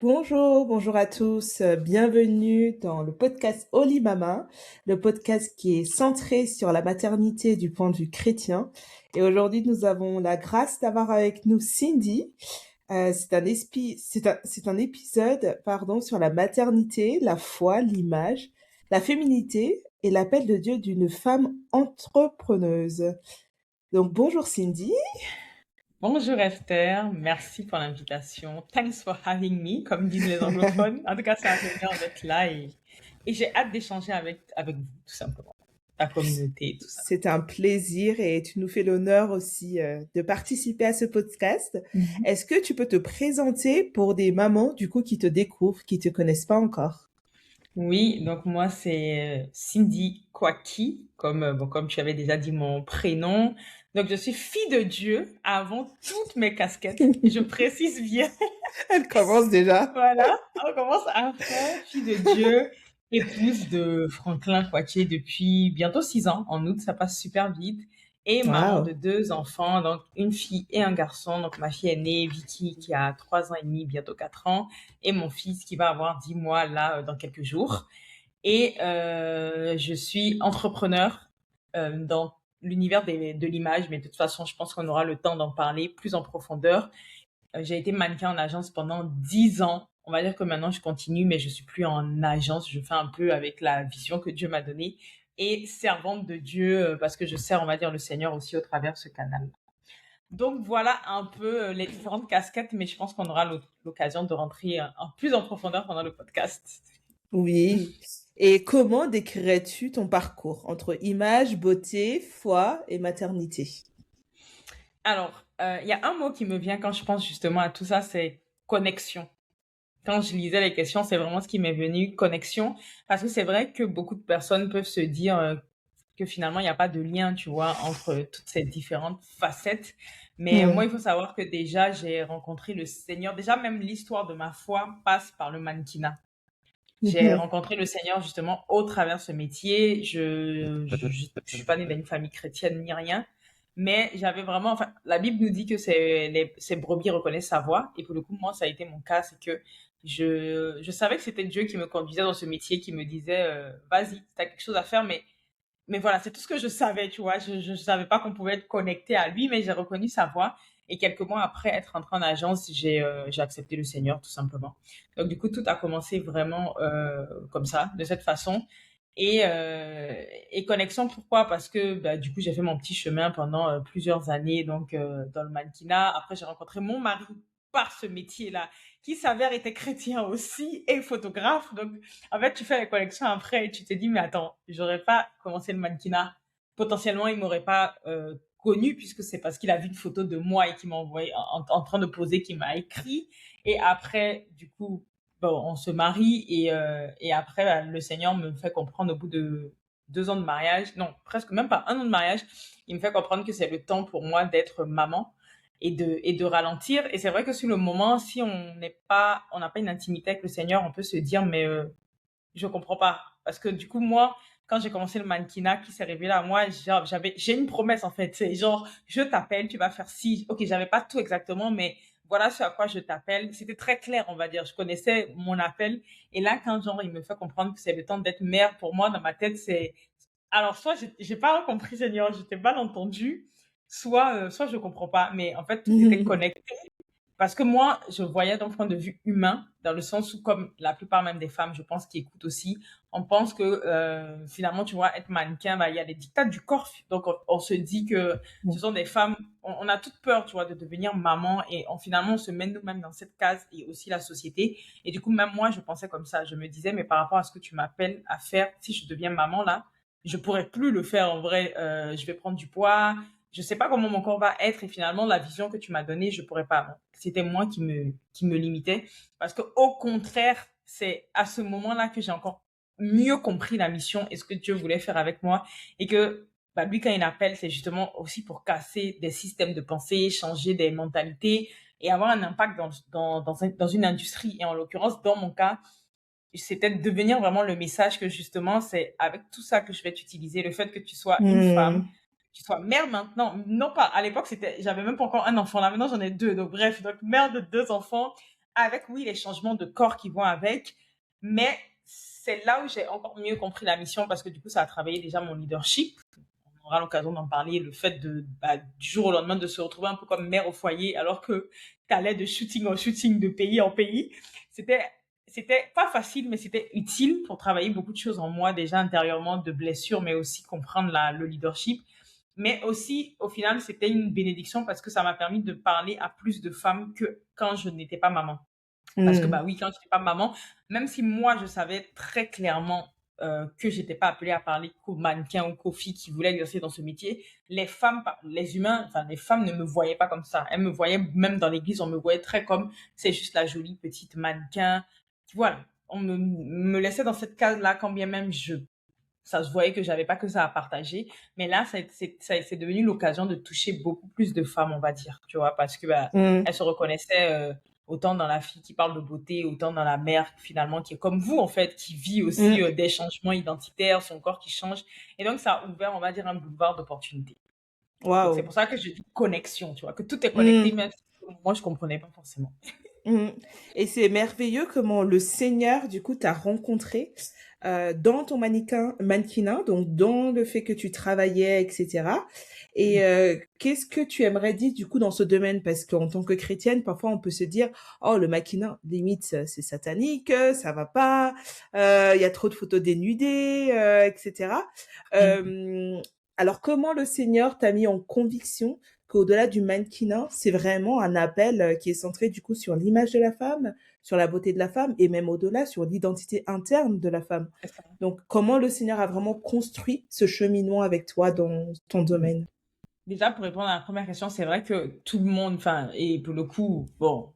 Bonjour, bonjour à tous. Bienvenue dans le podcast Holy Mama, le podcast qui est centré sur la maternité du point de vue chrétien. Et aujourd'hui, nous avons la grâce d'avoir avec nous Cindy. C'est un épisode, pardon, sur la maternité, la foi, l'image, la féminité et l'appel de Dieu d'une femme entrepreneuse. Donc, bonjour Cindy. Bonjour Esther, merci pour l'invitation. Thanks for having me, comme disent les anglophones. En tout cas, c'est un honneur d'être là et j'ai hâte d'échanger avec vous, tout simplement, la communauté et tout ça. C'est un plaisir et tu nous fais l'honneur aussi de participer à ce podcast. Mhm. Est-ce que tu peux te présenter pour des mamans du coup qui te découvrent, qui te connaissent pas encore? Oui, donc moi c'est Cindy Kwaki, comme tu avais déjà dit mon prénom. Donc je suis fille de Dieu avant toutes mes casquettes. Je précise bien. Elle commence déjà. Voilà, on commence à fond, fille de Dieu, épouse de Franklin Poitier depuis bientôt 6 ans. En août, ça passe super vite. Et maman de Wow. 2 enfants, donc une fille et un garçon. Donc ma fille aînée, Vicky, qui a 3 ans et demi, bientôt 4 ans. Et mon fils qui va avoir 10 mois là dans quelques jours. Et je suis entrepreneur dans l'univers de l'image, mais de toute façon, je pense qu'on aura le temps d'en parler plus en profondeur. J'ai été mannequin en agence pendant 10 ans. On va dire que maintenant je continue, mais je suis plus en agence. Je fais un peu avec la vision que Dieu m'a donnée et servante de Dieu parce que je sers, on va dire, le Seigneur aussi au travers de ce canal. Donc voilà un peu les différentes casquettes, mais je pense qu'on aura l'occasion de rentrer en plus en profondeur pendant le podcast. Oui. Et comment décrirais-tu ton parcours entre image, beauté, foi et maternité? Alors, il y a un mot qui me vient quand je pense justement à tout ça, c'est connexion. Quand je lisais les questions, c'est vraiment ce qui m'est venu, connexion. Parce que c'est vrai que beaucoup de personnes peuvent se dire que finalement, il n'y a pas de lien, tu vois, entre toutes ces différentes facettes. Mais moi, il Hmm. faut savoir que déjà, j'ai rencontré le Seigneur. Déjà, même l'histoire de ma foi passe par le mannequinat. J'ai Mhm. rencontré le Seigneur justement au travers de ce métier. Je suis pas née dans une famille chrétienne ni rien, mais j'avais vraiment, enfin, la Bible nous dit que ces brebis reconnaissent sa voix, et pour le coup, moi, ça a été mon cas, c'est que je savais que c'était Dieu qui me conduisait dans ce métier, qui me disait, vas-y, t'as quelque chose à faire, mais voilà, c'est tout ce que je savais, tu vois. Je savais pas qu'on pouvait être connecté à lui, mais j'ai reconnu sa voix. Et quelques mois après être entrée en agence, j'ai accepté le Seigneur, tout simplement. Donc, du coup, tout a commencé vraiment comme ça, de cette façon. Et connexion, pourquoi? Parce que, bah, du coup, j'ai fait mon petit chemin pendant plusieurs années, donc dans le mannequinat. Après, j'ai rencontré mon mari par ce métier-là, qui s'avère était chrétien aussi et photographe. Donc, en fait, tu fais la connexion après et tu te dis, mais attends, j'aurais pas commencé le mannequinat. Potentiellement, il m'aurait pas connu puisque c'est parce qu'il a vu une photo de moi et qu'il m'a envoyé en train de poser, qu'il m'a écrit. Et après, du coup, bon, on se marie et après, bah, le Seigneur me fait comprendre au bout de 2 ans de mariage, non, presque même pas 1 an de mariage, il me fait comprendre que c'est le temps pour moi d'être maman et de ralentir. Et c'est vrai que sur le moment, si on n'a pas une intimité avec le Seigneur, on peut se dire, mais je comprends pas. Parce que du coup, moi, quand j'ai commencé le mannequinat qui s'est révélé à moi, genre, j'ai une promesse, en fait. C'est genre, je t'appelle, tu vas faire ci. Ok, j'avais pas tout exactement, mais voilà ce à quoi je t'appelle. C'était très clair, on va dire. Je connaissais mon appel. Et là, quand genre, il me fait comprendre que c'est le temps d'être mère, pour moi, dans ma tête, alors, soit j'ai pas compris, Seigneur, j'étais mal entendue, soit je comprends pas. Mais en fait, tout était connecté. Parce que moi, je voyais d'un point de vue humain, dans le sens où, comme la plupart même des femmes, je pense, qui écoutent aussi, on pense que finalement, tu vois, être mannequin, bah, il y a les dictats du corps. Donc, on se dit que ce sont des femmes, on a toute peur, tu vois, de devenir maman et finalement, on se met nous-mêmes dans cette case et aussi la société. Et du coup, même moi, je pensais comme ça. Je me disais, mais par rapport à ce que tu m'appelles à faire, si je deviens maman là, je pourrais plus le faire en vrai. Je vais prendre du poids, je sais pas comment mon corps va être et finalement la vision que tu m'as donnée, je pourrais pas. C'était moi qui me limitais parce que au contraire, c'est à ce moment-là que j'ai encore mieux compris la mission et ce que Dieu voulait faire avec moi et que bah, lui quand il appelle, c'est justement aussi pour casser des systèmes de pensée, changer des mentalités et avoir un impact dans une industrie et en l'occurrence dans mon cas, c'était de devenir vraiment le message que justement c'est avec tout ça que je vais t'utiliser, le fait que tu sois une femme, Hmm. tu sois mère maintenant, non pas, à l'époque j'avais même pas encore un enfant, là maintenant j'en ai deux, donc bref, donc mère de 2 enfants, avec, oui, les changements de corps qui vont avec, mais c'est là où j'ai encore mieux compris la mission parce que du coup, ça a travaillé déjà mon leadership. On aura l'occasion d'en parler, le fait du jour au lendemain de se retrouver un peu comme mère au foyer alors que tu allais de shooting en shooting, de pays en pays. C'était pas facile, mais c'était utile pour travailler beaucoup de choses en moi déjà intérieurement, de blessures, mais aussi comprendre le leadership. Mais aussi, au final, c'était une bénédiction parce que ça m'a permis de parler à plus de femmes que quand je n'étais pas maman. Parce que, Mm. bah oui, quand je n'étais pas maman, même si moi, je savais très clairement que j'étais pas appelée à parler qu'aux mannequins ou qu'aux filles qui voulaient exercer dans ce métier, les femmes, les humains, enfin, les femmes ne me voyaient pas comme ça. Elles me voyaient, même dans l'église, on me voyait très comme, c'est juste la jolie petite mannequin. Voilà. On me laissait dans cette case-là, quand bien même ça se voyait que j'avais pas que ça à partager. Mais là, c'est devenu l'occasion de toucher beaucoup plus de femmes, on va dire, tu vois, parce que bah, Mm. elles se reconnaissaient autant dans la fille qui parle de beauté, autant dans la mère finalement qui est comme vous en fait, qui vit aussi Mm. des changements identitaires, son corps qui change. Et donc ça a ouvert, on va dire, un boulevard d'opportunités. Donc c'est Waouh. pour ça que je dis connexion, tu vois, que tout est connecté, Mm. même si moi je comprenais pas forcément. Mm. Et c'est merveilleux comment le Seigneur, du coup, t'a rencontré dans ton mannequinat, donc dans le fait que tu travaillais, etc. Et qu'est-ce que tu aimerais dire, du coup, dans ce domaine? Parce qu'en tant que chrétienne, parfois, on peut se dire, oh, le mannequinat, limite, c'est satanique, ça va pas, il y a trop de photos dénudées, etc. Mhm. Euh, alors, comment le Seigneur t'a mis en conviction qu'au-delà du mannequinat, c'est vraiment un appel qui est centré du coup sur l'image de la femme, sur la beauté de la femme et même au-delà sur l'identité interne de la femme. C'est ça. Donc, comment le Seigneur a vraiment construit ce cheminement avec toi dans ton domaine? Déjà, pour répondre à la première question, c'est vrai que tout le monde, enfin, et pour le coup, bon,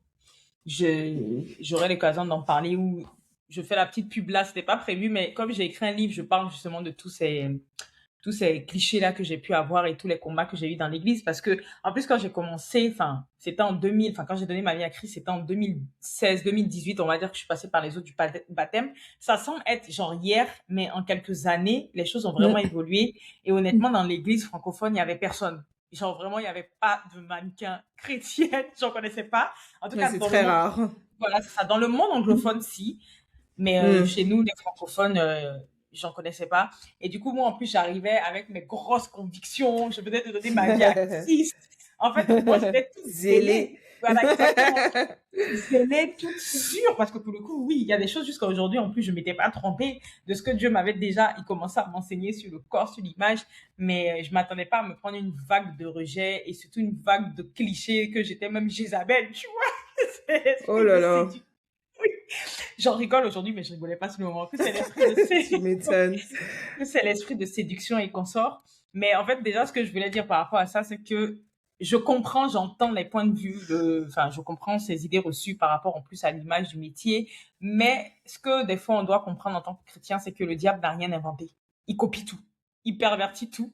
j'aurai l'occasion d'en parler où je fais la petite pub là, c'était pas prévu, mais comme j'ai écrit un livre, je parle justement de tous ces clichés-là que j'ai pu avoir et tous les combats que j'ai eu dans l'église. Parce que, en plus, quand j'ai commencé, enfin, c'était en 2000, enfin, quand j'ai donné ma vie à Christ, c'était en 2016, 2018, on va dire que je suis passée par les eaux du baptême. Ça semble être genre hier, mais en quelques années, les choses ont vraiment Mm. évolué. Et honnêtement, dans l'église francophone, il y avait personne. Genre, vraiment, il n'y avait pas de mannequin chrétienne. J'en connaissais pas. En tout Ouais, cas, c'est dans le très monde, rare. voilà, c'est ça. Dans le monde anglophone, si. Mais Mm. chez nous, les francophones, j'en connaissais pas. Et du coup, moi, en plus, j'arrivais avec mes grosses convictions. Je venais de donner ma vie à Christ. En fait, moi, j'étais toute Zélé. zélée. Voilà, exactement. Zélée, toute sûre. Parce que pour le coup, oui, il y a des choses jusqu'à aujourd'hui. En plus, je m'étais pas trompée de ce que Dieu m'avait déjà. Il commençait à m'enseigner sur le corps, sur l'image. Mais je m'attendais pas à me prendre une vague de rejet et surtout une vague de clichés que j'étais même Jézabel, tu vois. C'est Oh l'esprit là de là, séduction. J'en rigole aujourd'hui, mais je rigolais pas sur le moment. Que c'est l'esprit de tu séduction, m'étonnes. que c'est l'esprit de séduction et consort. Mais en fait, déjà, ce que je voulais dire par rapport à ça, c'est que je comprends, j'entends les points de vue, enfin, je comprends ces idées reçues par rapport en plus à l'image du métier. Mais ce que des fois on doit comprendre en tant que chrétien, c'est que le diable n'a rien inventé. Il copie tout, il pervertit tout,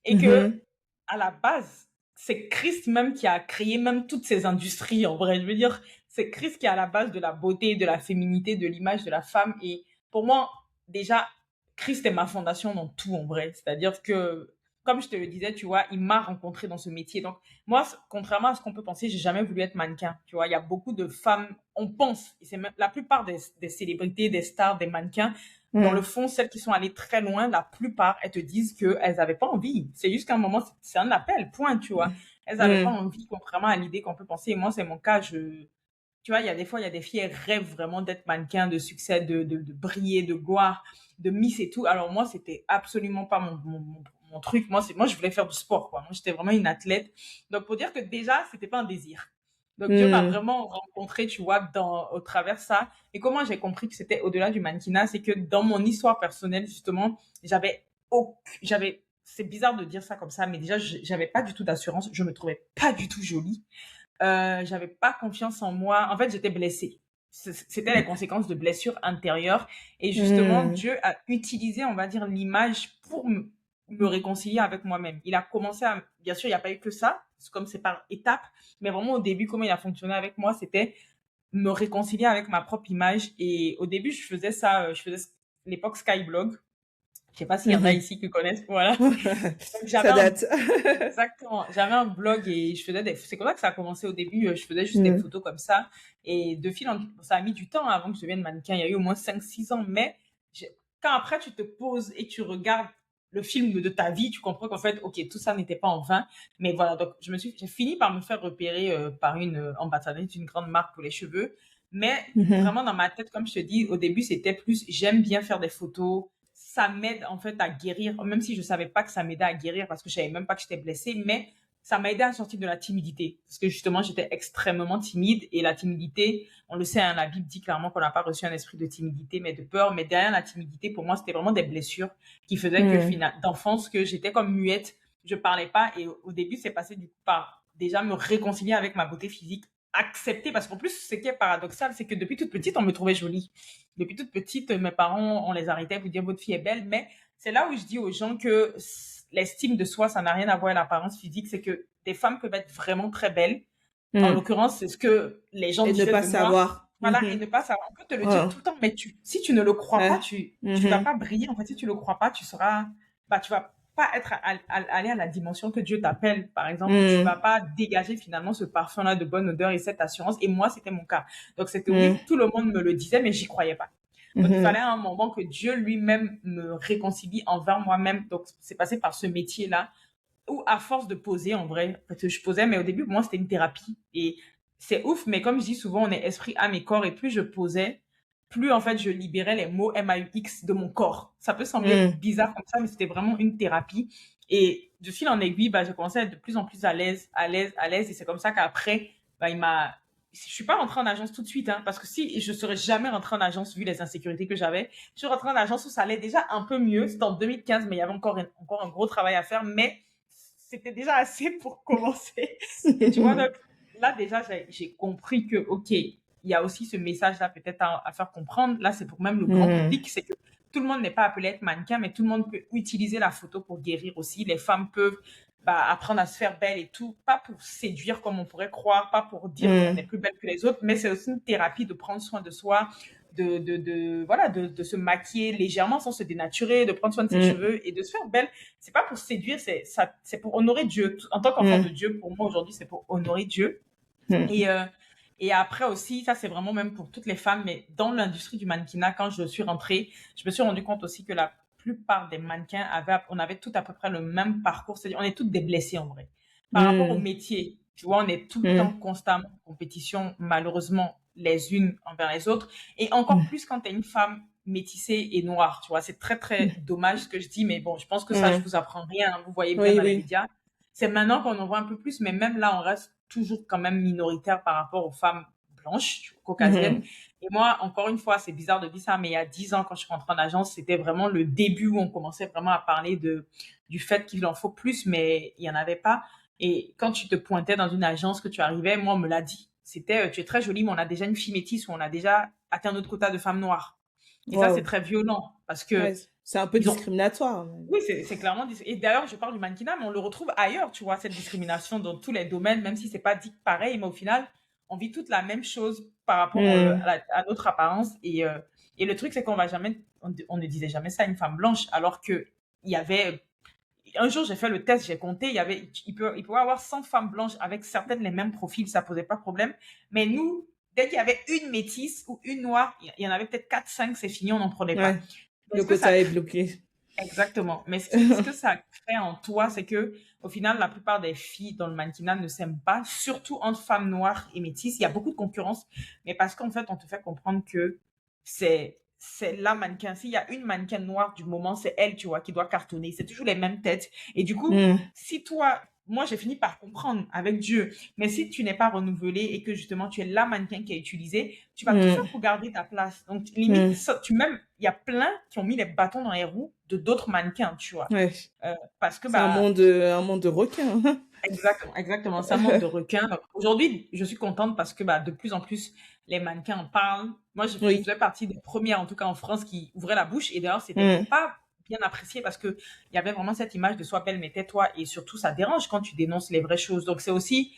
et que Mhm. à la base, c'est Christ même qui a créé même toutes ces industries, en vrai. Je veux dire, c'est Christ qui est à la base de la beauté, de la féminité, de l'image de la femme. Et pour moi, déjà, Christ est ma fondation dans tout, en vrai. C'est-à-dire que, comme je te le disais, tu vois, il m'a rencontré dans ce métier. Donc, moi, contrairement à ce qu'on peut penser, j'ai jamais voulu être mannequin. Tu vois, il y a beaucoup de femmes, on pense, et c'est même la plupart des célébrités, des stars, des mannequins, dans le Mm. fond, celles qui sont allées très loin, la plupart, elles te disent qu'elles n'avaient pas envie. C'est juste qu'à un moment, c'est un appel, point, tu vois. Elles n'avaient pas Mm. envie, contrairement à l'idée qu'on peut penser. Et moi, c'est mon cas. Tu vois, il y a des fois, il y a des filles, elles rêvent vraiment d'être mannequin, de succès, de briller, de gloire, de Miss et tout. Alors moi, c'était absolument pas mon truc. Moi, je voulais faire du sport, quoi. Moi, j'étais vraiment une athlète. Donc, pour dire que déjà, c'était pas un désir. Donc, Dieu m'a Mm. vraiment rencontrée, tu vois, au travers de ça. Et comment j'ai compris que c'était au-delà du mannequinat, c'est que dans mon histoire personnelle, justement, c'est bizarre de dire ça comme ça, mais déjà, j'avais pas du tout d'assurance. Je me trouvais pas du tout jolie. J'avais pas confiance en moi. En fait, j'étais blessée. C'était les conséquences de blessures intérieures. Et justement, Mm. Dieu a utilisé, on va dire, l'image pour me réconcilier avec moi-même. Il a commencé à, bien sûr, il n'y a pas eu que ça, comme c'est par étapes, mais vraiment au début, comment il a fonctionné avec moi, c'était me réconcilier avec ma propre image. Et au début, je faisais ça, je faisais l'époque Skyblog. Je sais pas s'il y en a Mhm. ici qui connaissent. Voilà. Donc, Ça date. exactement, j'avais un blog et je faisais c'est comme ça que ça a commencé au début. Je faisais juste des Mhm. photos comme ça. Et de fil en, ça a mis du temps avant que je devienne mannequin. Il y a eu au moins 5 6 ans. Mais quand après tu te poses et tu regardes le film de ta vie, tu comprends qu'en fait, ok, tout ça n'était pas en vain. Mais voilà, donc j'ai fini par me faire repérer par une ambassadrice d'une grande marque pour les cheveux. Mais Mhm. vraiment dans ma tête, comme je te dis, au début, c'était plus j'aime bien faire des photos. Ça m'aide en fait à guérir, même si je savais pas que ça m'aidait à guérir parce que je savais même pas que j'étais blessée, mais ça m'a aidé à sortir de la timidité. Parce que justement, j'étais extrêmement timide et la timidité, on le sait, hein, la Bible dit clairement qu'on n'a pas reçu un esprit de timidité, mais de peur. Mais derrière la timidité, pour moi, c'était vraiment des blessures qui faisaient que, Mhm. d'enfance, que j'étais comme muette, je parlais pas. Et au début, c'est passé du coup par déjà me réconcilier avec ma beauté physique, accepter, parce qu'en plus, ce qui est paradoxal, c'est que depuis toute petite, on me trouvait jolie. Depuis toute petite, mes parents, on les arrêtait pour dire votre fille est belle, mais c'est là où je dis aux gens que l'estime de soi, ça n'a rien à voir avec l'apparence physique. C'est que des femmes peuvent être vraiment très belles. En Mhm. l'occurrence, c'est ce que les gens Et ne disaient pas de moi. savoir. Voilà, et Mhm. ne pas savoir. On peut te le dire Ouais. tout le temps, mais si tu ne le crois pas, Ouais. tu vas Mhm. pas briller. En fait, si tu le crois pas, tu vas pas être aller à la dimension que Dieu t'appelle, par exemple. Tu vas Mhm. pas dégager finalement ce parfum-là de bonne odeur et cette assurance. Et moi, c'était mon cas. Donc, c'est que Mhm. oui, tout le monde me le disait, mais j'y croyais pas. Donc, il fallait Mhm. à un moment que Dieu lui-même me réconcilie envers moi-même. Donc, c'est passé par ce métier-là où, à force de poser, en vrai, parce que je posais, mais au début, pour moi, c'était une thérapie. Et c'est ouf, mais comme je dis souvent, on est esprit, âme et corps. Et plus je posais, plus, en fait, je libérais les mots MAUX de mon corps. Ça peut sembler Mhm. bizarre comme ça, mais c'était vraiment une thérapie. Et de fil en aiguille, bah, j'ai commencé à être de plus en plus à l'aise, à l'aise, à l'aise. Et c'est comme ça qu'après, bah, je suis pas rentrée en agence tout de suite, hein, parce que si je serais jamais rentrée en agence vu les insécurités que j'avais, je suis rentrée en agence où ça allait déjà un peu mieux. C'était en 2015, mais il y avait encore un gros travail à faire, mais c'était déjà assez pour commencer. Et tu vois, donc là déjà, j'ai compris que, ok, il y a aussi ce message-là peut-être à faire comprendre. Là, c'est pour même le grand Mhm. public, c'est que tout le monde n'est pas appelé à être mannequin, mais tout le monde peut utiliser la photo pour guérir aussi. Les femmes peuvent apprendre à se faire belle et tout, pas pour séduire comme on pourrait croire, pas pour dire qu'on est Mhm. plus belle que les autres, mais c'est aussi une thérapie de prendre soin de soi, voilà, de se maquiller légèrement sans se dénaturer, de prendre soin de ses Mhm. cheveux et de se faire belle. C'est pas pour séduire, c'est pour honorer Dieu. En tant qu'enfant de Mhm. Dieu, pour moi aujourd'hui, c'est pour honorer Dieu. Mhm. Et, euh, et après aussi, ça c'est vraiment même pour toutes les femmes, mais dans l'industrie du mannequinat, quand je suis rentrée, je me suis rendu compte aussi que la plupart des mannequins on avait tout à peu près le même parcours, c'est-à-dire on est toutes des blessés en vrai. Par rapport au Mhm. métier, tu vois, on est tout le temps Mhm. constamment en compétition, malheureusement, les unes envers les autres, et encore Mhm. plus quand tu es une femme métissée et noire, tu vois, c'est très très dommage ce que je dis, mais bon, je pense que ça, je Mhm. vous apprends rien, hein, vous voyez bien Oui, dans les oui. médias. C'est maintenant qu'on en voit un peu plus, mais même là, on reste toujours quand même minoritaire par rapport aux femmes blanches, caucasiennes. Mhm. Et moi, encore une fois, c'est bizarre de dire ça, mais il y a 10 ans, quand je suis rentrée en agence, c'était vraiment le début où on commençait vraiment à parler du fait qu'il en faut plus, mais il n'y en avait pas. Et quand tu te pointais dans une agence, que tu arrivais, moi, on me l'a dit. C'était, tu es très jolie, mais on a déjà une fille métisse ou on a déjà atteint notre quota de femmes noires. Et ça, c'est Waouh. très violent parce Ouais, que c'est un peu ils ont, discriminatoire. oui, c'est clairement. Et d'ailleurs, je parle du mannequinat, mais on le retrouve ailleurs, tu vois, cette discrimination dans tous les domaines, même si c'est pas dit pareil, mais au final, on vit toute la même chose par rapport Mhm. à notre apparence. Et le truc, c'est qu'on va jamais, on ne disait jamais ça à une femme blanche, alors que il y avait, un jour, j'ai fait le test, j'ai compté, il pouvait y avoir 100 femmes blanches avec certaines les mêmes profils, ça posait pas de problème. Mais nous, dès qu'il y avait une métisse ou une noire, il y en avait peut-être 4 5 c'est fini, on n'en prenait pas. Ouais, Est-ce le que ça quota est crée bloqué. Exactement. Mais ce que ça crée en toi, c'est que, au final, la plupart des filles dans le mannequinat ne s'aiment pas, surtout entre femmes noires et métisses. Il y a beaucoup de concurrence, mais parce qu'en fait, on te fait comprendre que c'est la mannequin. S'il y a une mannequin noire du moment, c'est elle, tu vois, qui doit cartonner. C'est toujours les mêmes têtes. Et du coup, Mhm. si toi, moi, j'ai fini par comprendre avec Dieu. Mais si tu n'es pas renouvelé et que justement tu es la mannequin qui est utilisée, tu vas tout faire Mhm. pour garder ta place. Donc, limite, Mhm. il y a plein qui ont mis les bâtons dans les roues de d'autres mannequins, tu vois. Ouais, Parce que, c'est un monde de requins. exactement, exactement, ça monte de requins. Donc, aujourd'hui, je suis contente parce que, de plus en plus, les mannequins en parlent. Moi, je Oui. faisais partie des premières, en tout cas en France, qui ouvraient la bouche. Et d'ailleurs, c'était Mhm. pas bien apprécié parce que il y avait vraiment cette image de sois belle, mais tais-toi. Et surtout, ça dérange quand tu dénonces les vraies choses. Donc, c'est aussi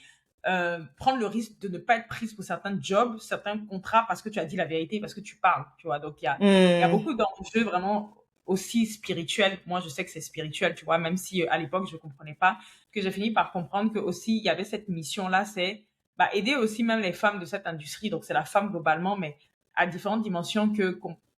prendre le risque de ne pas être prise pour certains jobs, certains contrats parce que tu as dit la vérité, parce que tu parles, tu vois. Donc, il y a Mhm. beaucoup d'enjeux vraiment aussi spirituel. Moi, je sais que c'est spirituel, tu vois, même si à l'époque, je ne comprenais pas, que j'ai fini par comprendre que aussi, il y avait cette mission-là, c'est aider aussi même les femmes de cette industrie. Donc, c'est la femme globalement, mais à différentes dimensions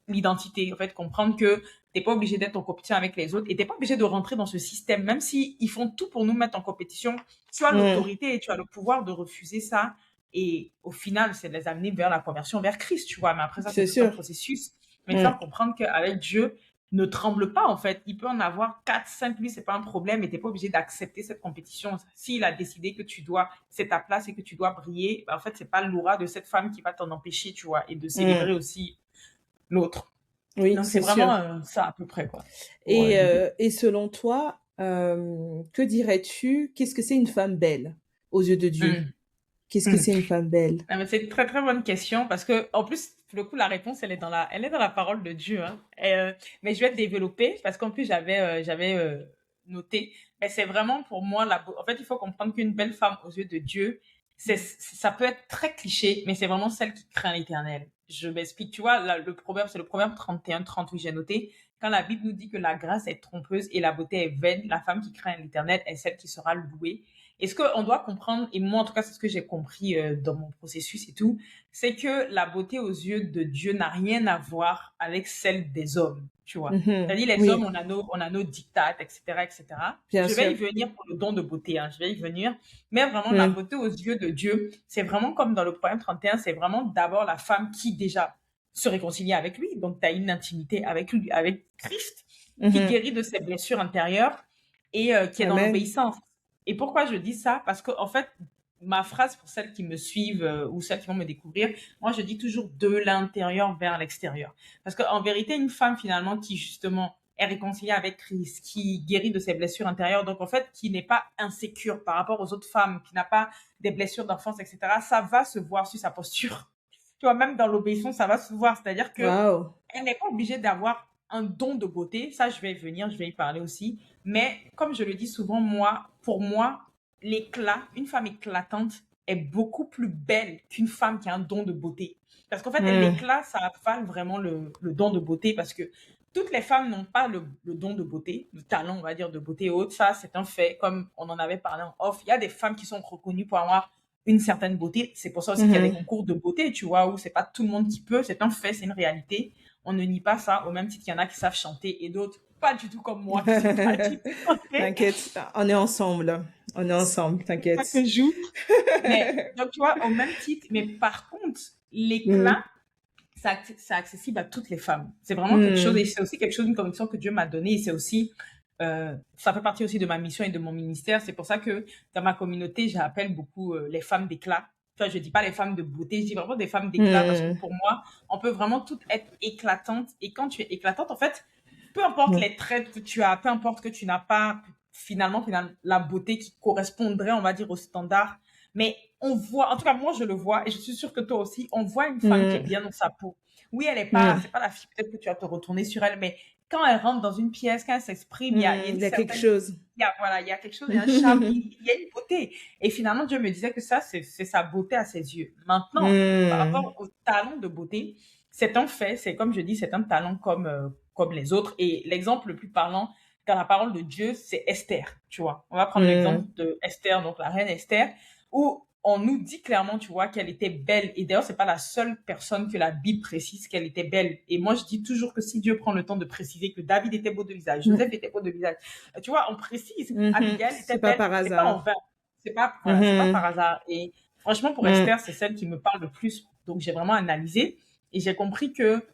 l'identité. En fait, comprendre que tu n'es pas obligé d'être en compétition avec les autres et tu n'es pas obligé de rentrer dans ce système, même si ils font tout pour nous mettre en compétition. Tu as l'autorité et tu as le pouvoir de refuser ça. Et au final, c'est de les amener vers la conversion vers Christ, tu vois. Mais après ça, c'est C'est tout un sûr. processus. Mais de faire comprendre qu'avec Dieu, ne tremble pas, en fait. Il peut en avoir 4, 5, lui, c'est pas un problème et t'es pas obligé d'accepter cette compétition. S'il a décidé que c'est ta place et que tu dois briller, en fait, c'est pas l'aura de cette femme qui va t'en empêcher, tu vois, et de célébrer aussi l'autre. Oui, Donc, c'est c'est sûr. vraiment ça à peu près, quoi. Et selon toi, que dirais-tu, qu'est-ce que c'est une femme belle aux yeux de Dieu? Qu'est-ce que c'est une femme belle? Ah, mais c'est une très très bonne question parce que en plus pour le coup la réponse elle est dans la parole de Dieu hein. Mais je vais développer parce qu'en plus j'avais noté mais c'est vraiment pour moi en fait il faut comprendre qu'une belle femme aux yeux de Dieu ça peut être très cliché mais c'est vraiment celle qui craint l'Éternel. Je m'explique, tu vois le proverbe c'est le proverbe 31-30 où j'ai noté quand la Bible nous dit que la grâce est trompeuse et la beauté est vaine, la femme qui craint l'Éternel est celle qui sera louée. Et ce qu'on doit comprendre, et moi en tout cas c'est ce que j'ai compris dans mon processus et tout, c'est que la beauté aux yeux de Dieu n'a rien à voir avec celle des hommes, tu vois. C'est-à-dire les hommes, Oui, on a nos dictats, etc., etc. bien Je vais y sûr. venir pour le don de beauté, hein, je vais y venir. Mais vraiment, la Mm. beauté aux yeux de Dieu, c'est vraiment comme dans le Proverbe 31, c'est vraiment d'abord la femme qui déjà se réconcilie avec lui, donc tu as une intimité avec lui, avec Christ, qui Mhm. guérit de ses blessures intérieures et qui est dans Amen. l'obéissance. Et pourquoi je dis ça? Parce que, en fait, ma phrase pour celles qui me suivent ou celles qui vont me découvrir, moi, je dis toujours de l'intérieur vers l'extérieur. Parce qu'en vérité, une femme, finalement, qui, justement, est réconciliée avec Christ, qui guérit de ses blessures intérieures, donc, en fait, qui n'est pas insécure par rapport aux autres femmes, qui n'a pas des blessures d'enfance, etc., ça va se voir sur sa posture. Tu vois, même dans l'obéissance, ça va se voir. C'est-à-dire que Waouh. elle n'est pas obligée d'avoir un don de beauté. Ça, je vais y venir, je vais y parler aussi. Mais comme je le dis souvent, pour moi, une femme éclatante est beaucoup plus belle qu'une femme qui a un don de beauté. Parce qu'en fait, Mm. l'éclat, ça avale vraiment le don de beauté parce que toutes les femmes n'ont pas le don de beauté, le talent, on va dire, de beauté haute. Ça, c'est un fait, comme on en avait parlé en off. Il y a des femmes qui sont reconnues pour avoir une certaine beauté. C'est pour ça aussi qu'il y a des Mhm. concours de beauté, tu vois, où c'est pas tout le monde qui peut. C'est un fait, c'est une réalité. On ne nie pas ça, au même titre qu'il y en a qui savent chanter et d'autres pas du tout comme moi qui ne savent pas du tout chanter. T'inquiète, on est ensemble. On est ensemble, C'est ça t'inquiète. que je joue. Mais, donc, tu vois, au même titre, mais par contre, Mm. l'éclat, c'est accessible à toutes les femmes. C'est vraiment quelque chose, et Mm. c'est aussi quelque chose, une conviction que Dieu m'a donnée, et c'est aussi, ça fait partie aussi de ma mission et de mon ministère. C'est pour ça que dans ma communauté, j'appelle beaucoup les femmes d'éclat. Enfin, je dis pas les femmes de beauté, je dis vraiment des femmes d'éclat, parce que Mm. pour moi, on peut vraiment toutes être éclatantes. Et quand tu es éclatante, en fait, peu importe Mm. les traits que tu as, peu importe que tu n'as pas finalement la beauté qui correspondrait, on va dire, au standard. Mais on voit, en tout cas, moi, je le vois, et je suis sûre que toi aussi, on voit une femme qui est Mm. bien dans sa peau. Oui, Mm. c'est pas la fille, peut-être que tu vas te retourner sur elle, mais quand elle rentre dans une pièce, quand elle s'exprime, il y a Il une y a quelque certaine, chose. voilà, il y a quelque chose, il y a un charme, il y a une beauté. Et finalement, Dieu me disait que ça, c'est sa beauté à ses yeux. Maintenant, par Mm. rapport au talent de beauté, c'est un fait, c'est comme je dis, c'est un talent comme les autres. Et l'exemple le plus parlant dans la parole de Dieu, c'est Esther, tu vois. On va prendre l'exemple Mm. de Esther, donc la reine Esther, où on nous dit clairement, tu vois, qu'elle était belle. Et d'ailleurs, c'est pas la seule personne que la Bible précise qu'elle était belle. Et moi, je dis toujours que si Dieu prend le temps de préciser que David était beau de visage, Mm. Joseph était beau de visage, tu vois, on précise, Mhm. Abigail était C'est pas belle, par c'est pas en hasard. vain. Voilà, c'est pas par Mhm. hasard. Et franchement, pour Mm. Esther, c'est celle qui me parle le plus. Donc, j'ai vraiment analysé et j'ai compris que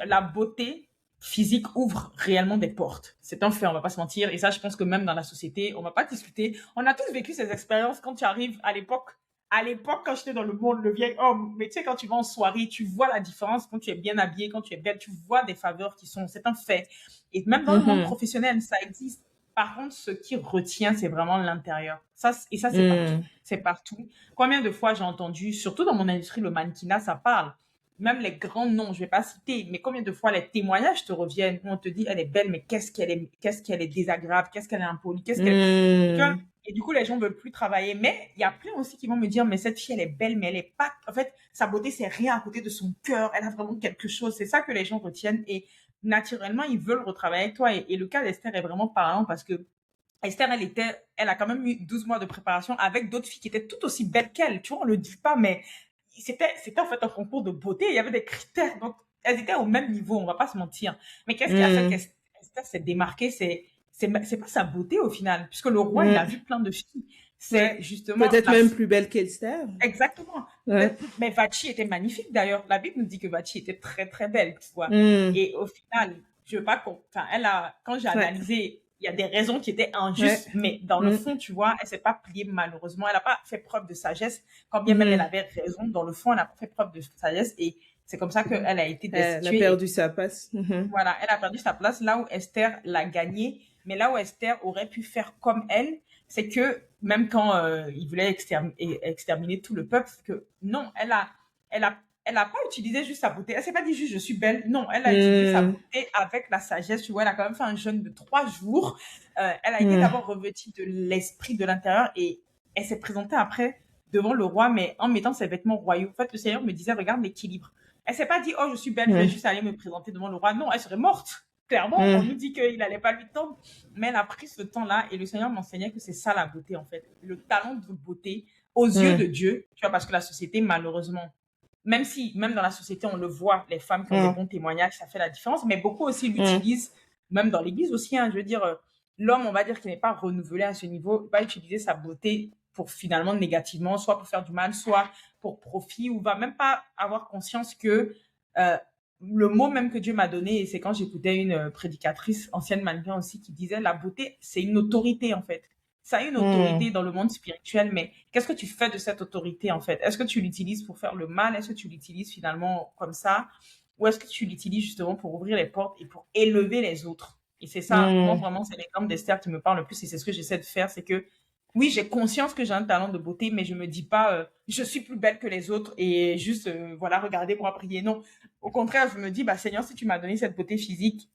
la beauté physique ouvre réellement des portes. C'est un fait, on va pas se mentir. Et ça, je pense que même dans la société, on va pas discuter. On a tous vécu ces expériences quand tu arrives à l'époque, quand j'étais dans le monde, le vieil homme, mais tu sais, quand tu vas en soirée, tu vois la différence quand tu es bien habillé, quand tu es belle, tu vois des faveurs c'est un fait. Et même dans le monde Mhm. professionnel, ça existe. Par contre, ce qui retient, c'est vraiment l'intérieur. Ça, c'est partout. Mm. C'est partout. Combien de fois j'ai entendu, surtout dans mon industrie, le mannequinat, ça parle. Même les grands noms, je vais pas citer, mais combien de fois les témoignages te reviennent où on te dit, elle est belle, mais qu'est-ce qu'elle est désagréable, qu'est-ce qu'elle est impolie, qu'est-ce qu'elle, tu vois, Mm. Et du coup, les gens veulent plus travailler. Mais il y a plein aussi qui vont me dire, mais cette fille, elle est belle, mais elle est pas, en fait, sa beauté, c'est rien à côté de son cœur. Elle a vraiment quelque chose. C'est ça que les gens retiennent. Et naturellement, ils veulent retravailler avec toi. Et le cas d'Esther est vraiment parlant parce que Esther, elle a quand même eu 12 mois de préparation avec d'autres filles qui étaient tout aussi belles qu'elle. Tu vois, on le dit pas, mais c'était en fait un concours de beauté. Il y avait des critères. Donc, elles étaient au même niveau, on va pas se mentir. Mais qu'est-ce qui a fait Hmm. qu'Esther s'est démarquée? C'est pas sa beauté au final, puisque le roi, il a Hmm. vu plein de filles. C'est Ouais. justement Peut-être même plus belle qu'Elster. exactement. Ouais. Mais Vachi était magnifique d'ailleurs. La Bible nous dit que Vachi était très très belle, tu vois. Hmm. Et au final, je veux pas enfin, quand j'ai Ouais. analysé, il y a des raisons qui étaient Ouais. injustes, mais dans le Hmm. fond, tu vois, elle s'est pas pliée malheureusement. Elle a pas fait preuve de sagesse, quand bien même elle Hmm. avait raison. Dans le fond, elle a pas fait preuve de sagesse et c'est comme ça qu'elle a été Elle a destituée. perdu sa passe. Mhm. Voilà, elle a perdu sa place là où Esther l'a gagnée. Mais là où Esther aurait pu faire comme elle, c'est que même quand il voulait exterminer tout le peuple, que non, elle a pas utilisé juste sa beauté. Elle s'est pas dit juste je suis belle. Non, elle a utilisé sa Hmm. beauté avec la sagesse. Tu vois, elle a quand même fait un jeûne de 3 jours. Elle a été Hmm. d'abord revêtue de l'esprit de l'intérieur et elle s'est présentée après devant le roi, mais en mettant ses vêtements royaux. En fait, le Seigneur me disait, regarde l'équilibre. Elle s'est pas dit, oh, je suis belle, je vais Hmm. juste aller me présenter devant le roi. Non, elle serait morte. Clairement, on Hmm. nous dit qu'il n'allait pas lui tendre. Mais elle a pris ce temps-là et le Seigneur m'enseignait que c'est ça la beauté, en fait. Le talent de beauté aux yeux de Hmm. Dieu. Tu vois, parce que la société, malheureusement, même dans la société, on le voit, les femmes qui ont des Hmm. bons témoignages, ça fait la différence. Mais beaucoup aussi Hmm. l'utilisent, même dans l'église aussi. Hein, je veux dire, l'homme, on va dire, qui n'est pas renouvelé à ce niveau, va utiliser sa beauté pour finalement négativement, soit pour faire du mal, soit pour profit, ou va même pas avoir conscience que euh, le mot même que Dieu m'a donné, et c'est quand j'écoutais une prédicatrice, ancienne mannequin aussi, qui disait la beauté, c'est une autorité en fait. Ça a une Hmm. autorité dans le monde spirituel, mais qu'est-ce que tu fais de cette autorité en fait? Est-ce que tu l'utilises pour faire le mal? Est-ce que tu l'utilises finalement comme ça? Ou est-ce que tu l'utilises justement pour ouvrir les portes et pour élever les autres? Et c'est ça, moi Hmm. vraiment, c'est l'exemple d'Esther qui me parle le plus et c'est ce que j'essaie de faire, c'est que oui, j'ai conscience que j'ai un talent de beauté, mais je me dis pas je suis plus belle que les autres et juste voilà, regardez moi prier. Non, au contraire, je me dis bah Seigneur, si tu m'as donné cette beauté physique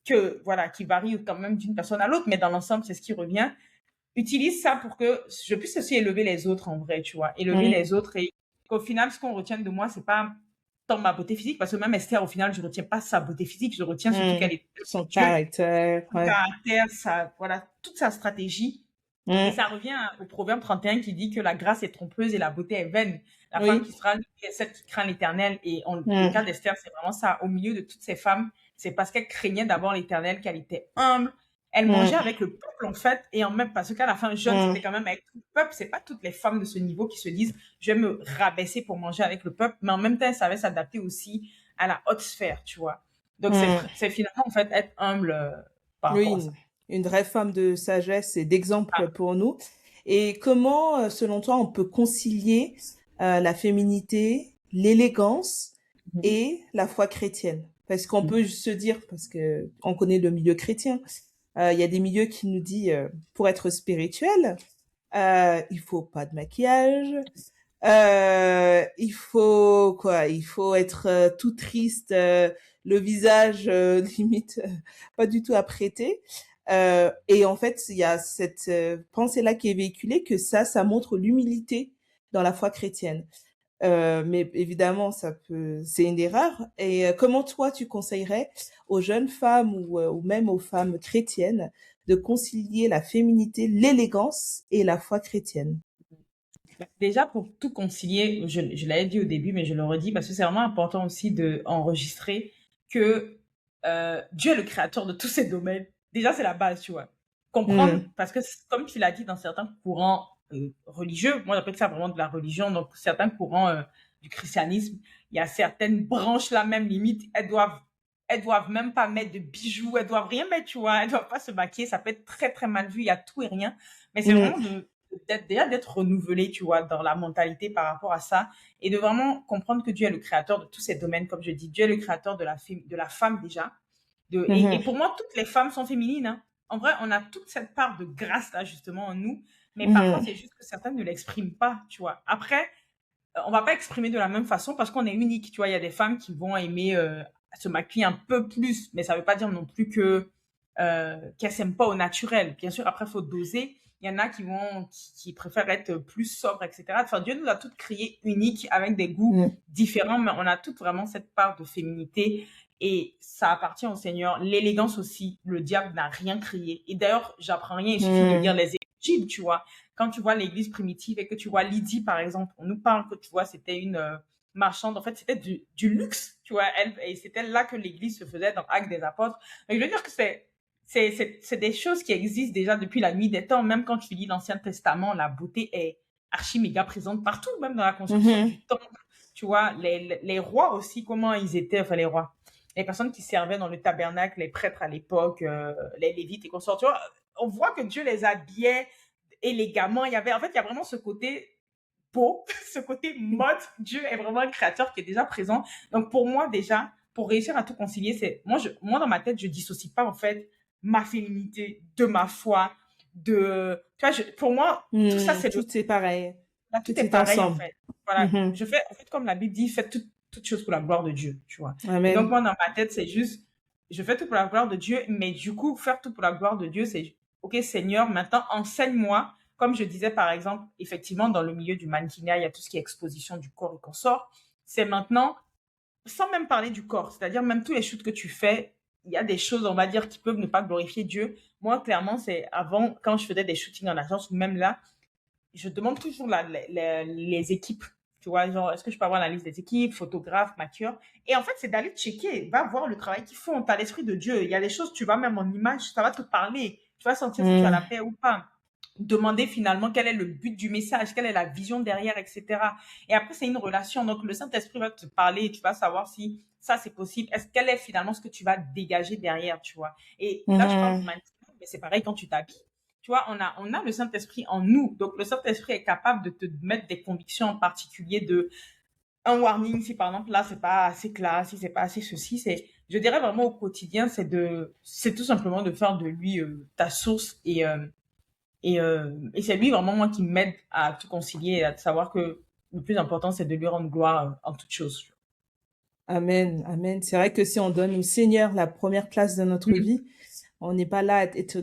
que voilà, qui varie quand même d'une personne à l'autre, mais dans l'ensemble, c'est ce qui revient. Utilise ça pour que je puisse aussi élever les autres en vrai, tu vois, élever Hmm. les autres et qu'au final, ce qu'on retient de moi, c'est pas tant ma beauté physique, parce que même Esther, au final, je retiens pas sa beauté physique, je retiens surtout Hmm. qu'elle est Son spirituelle, caractère, son ouais. caractère, voilà, toute sa stratégie. Et Hmm. ça revient au Proverbe 31 qui dit que la grâce est trompeuse et la beauté est vaine. La femme Oui. qui sera celle qui craint l'éternel. Et le Hmm. cas d'Esther, c'est vraiment ça. Au milieu de toutes ces femmes, c'est parce qu'elle craignait d'abord l'éternel, qu'elle était humble. Elle mangeait Hmm. avec le peuple, en fait. Et en même, parce qu'à la fin, jeune, Hmm. c'était quand même avec tout le peuple. C'est pas toutes les femmes de ce niveau qui se disent, je vais me rabaisser pour manger avec le peuple. Mais en même temps, elle savait s'adapter aussi à la haute sphère, tu vois. Donc, Hmm. c'est finalement, en fait, être humble par Oui, rapport à ça. une vraie femme de sagesse et Ah. d'exemple pour nous. Et comment, selon toi, on peut concilier la féminité, l'élégance Mhm. et la foi chrétienne? Parce qu'on Mhm. peut se dire, parce que on connaît le milieu chrétien, il y a des milieux qui nous disent, pour être spirituel, il faut pas de maquillage, il faut quoi? Il faut être tout triste, le visage limite pas du tout apprêté. Et en fait, il y a cette pensée-là qui est véhiculée que ça montre l'humilité dans la foi chrétienne. Mais évidemment, c'est une erreur. Et comment toi, tu conseillerais aux jeunes femmes ou même aux femmes chrétiennes de concilier la féminité, l'élégance et la foi chrétienne? Déjà, pour tout concilier, je l'avais dit au début, mais je le redis parce que c'est vraiment important aussi de enregistrer que Dieu est le créateur de tous ces domaines. Déjà, c'est la base, tu vois. Comprendre, Hmm. parce que comme tu l'as dit dans certains courants religieux, moi j'appelle ça vraiment de la religion, donc certains courants du christianisme, il y a certaines branches là même limite, elles doivent même pas mettre de bijoux, elles doivent rien mettre, tu vois, elles doivent pas se maquiller, ça peut être très très mal vu, il y a tout et rien, mais c'est Hmm. vraiment d'être renouvelé, tu vois, dans la mentalité par rapport à ça et de vraiment comprendre que Dieu est le créateur de tous ces domaines, comme je dis, Dieu est le créateur de la femme déjà. Et Mhm. pour moi, toutes les femmes sont féminines. Hein. En vrai, on a toute cette part de grâce là justement en nous, mais parfois Mhm. c'est juste que certaines ne l'expriment pas, tu vois. Après, on va pas exprimer de la même façon parce qu'on est unique, tu vois. Il y a des femmes qui vont aimer se maquiller un peu plus, mais ça veut pas dire non plus que qu'elles s'aiment pas au naturel. Bien sûr, après faut doser, Il y en a qui préfèrent être plus sobres, etc. Enfin, Dieu nous a toutes créées uniques avec des goûts Mm. différents, mais on a toutes vraiment cette part de féminité et ça appartient au Seigneur. L'élégance aussi, le diable n'a rien créé. Et d'ailleurs, j'apprends rien, il suffit de lire Mm. les Évangiles, tu vois. Quand tu vois l'église primitive et que tu vois Lydie, par exemple, on nous parle que, tu vois, c'était une marchande. En fait, c'était du luxe, tu vois. Et c'était là que l'église se faisait dans Actes des Apôtres. Donc, je veux dire que c'est des choses qui existent déjà depuis la nuit des temps. Même quand tu lis l'Ancien Testament, la beauté est archi méga présente partout, même dans la construction Mhm. du temple. Tu vois, les rois aussi, comment ils étaient, enfin les rois, les personnes qui servaient dans le tabernacle, les prêtres à l'époque, les lévites et consorts, tu vois, on voit que Dieu les habillait élégamment. En fait, il y a vraiment ce côté beau, ce côté mode. Dieu est vraiment un créateur qui est déjà présent. Donc, pour moi, déjà, pour réussir à tout concilier, moi, dans ma tête, je dissocie pas, en fait, ma féminité de ma foi, tu vois, pour moi, tout ça, Mm. c'est Tout est pareil. là, tout Tout est est pareil, en ensemble. fait. Voilà. Mhm. En fait, comme la Bible dit, faites toutes choses pour la gloire de Dieu, tu vois. Et donc, Amen. moi, dans ma tête, c'est juste, je fais tout pour la gloire de Dieu, mais du coup, faire tout pour la gloire de Dieu, c'est, OK, Seigneur, maintenant, enseigne-moi. Comme je disais, par exemple, effectivement, dans le milieu du mannequinat, il y a tout ce qui est exposition du corps et consort. C'est maintenant, sans même parler du corps, c'est-à-dire même tous les shoots que tu fais, il y a des choses, on va dire, qui peuvent ne pas glorifier Dieu. Moi, clairement, c'est avant, quand je faisais des shootings en agence, ou même là, je demande toujours les équipes. Tu vois, genre, est-ce que je peux avoir la liste des équipes, photographes, maquilleurs? Et en fait, c'est d'aller checker, va voir le travail qu'ils font. Tu as l'esprit de Dieu. Il y a des choses, tu vas même en image, ça va te parler. Tu vas sentir si tu as la Mm. paix ou pas. Demander finalement quel est le but du message, quelle est la vision derrière, etc. Et après, c'est une relation. Donc, le Saint-Esprit va te parler et tu vas savoir si ça, c'est possible. Quel est finalement ce que tu vas dégager derrière, tu vois? Et là, je parle du Mhm. mannequin, mais c'est pareil quand tu t'habilles. Tu vois, on a le Saint-Esprit en nous. Donc, le Saint-Esprit est capable de te mettre des convictions en particulier de un warning. Si par exemple, là, c'est pas assez classe, si c'est pas assez ceci, je dirais vraiment au quotidien, c'est tout simplement de faire de lui ta source et c'est lui vraiment moi qui m'aide à tout concilier et à savoir que le plus important, c'est de lui rendre gloire en toutes choses. Amen. Amen. C'est vrai que si on donne au Seigneur la première place de notre Mm. vie, on n'est pas là à être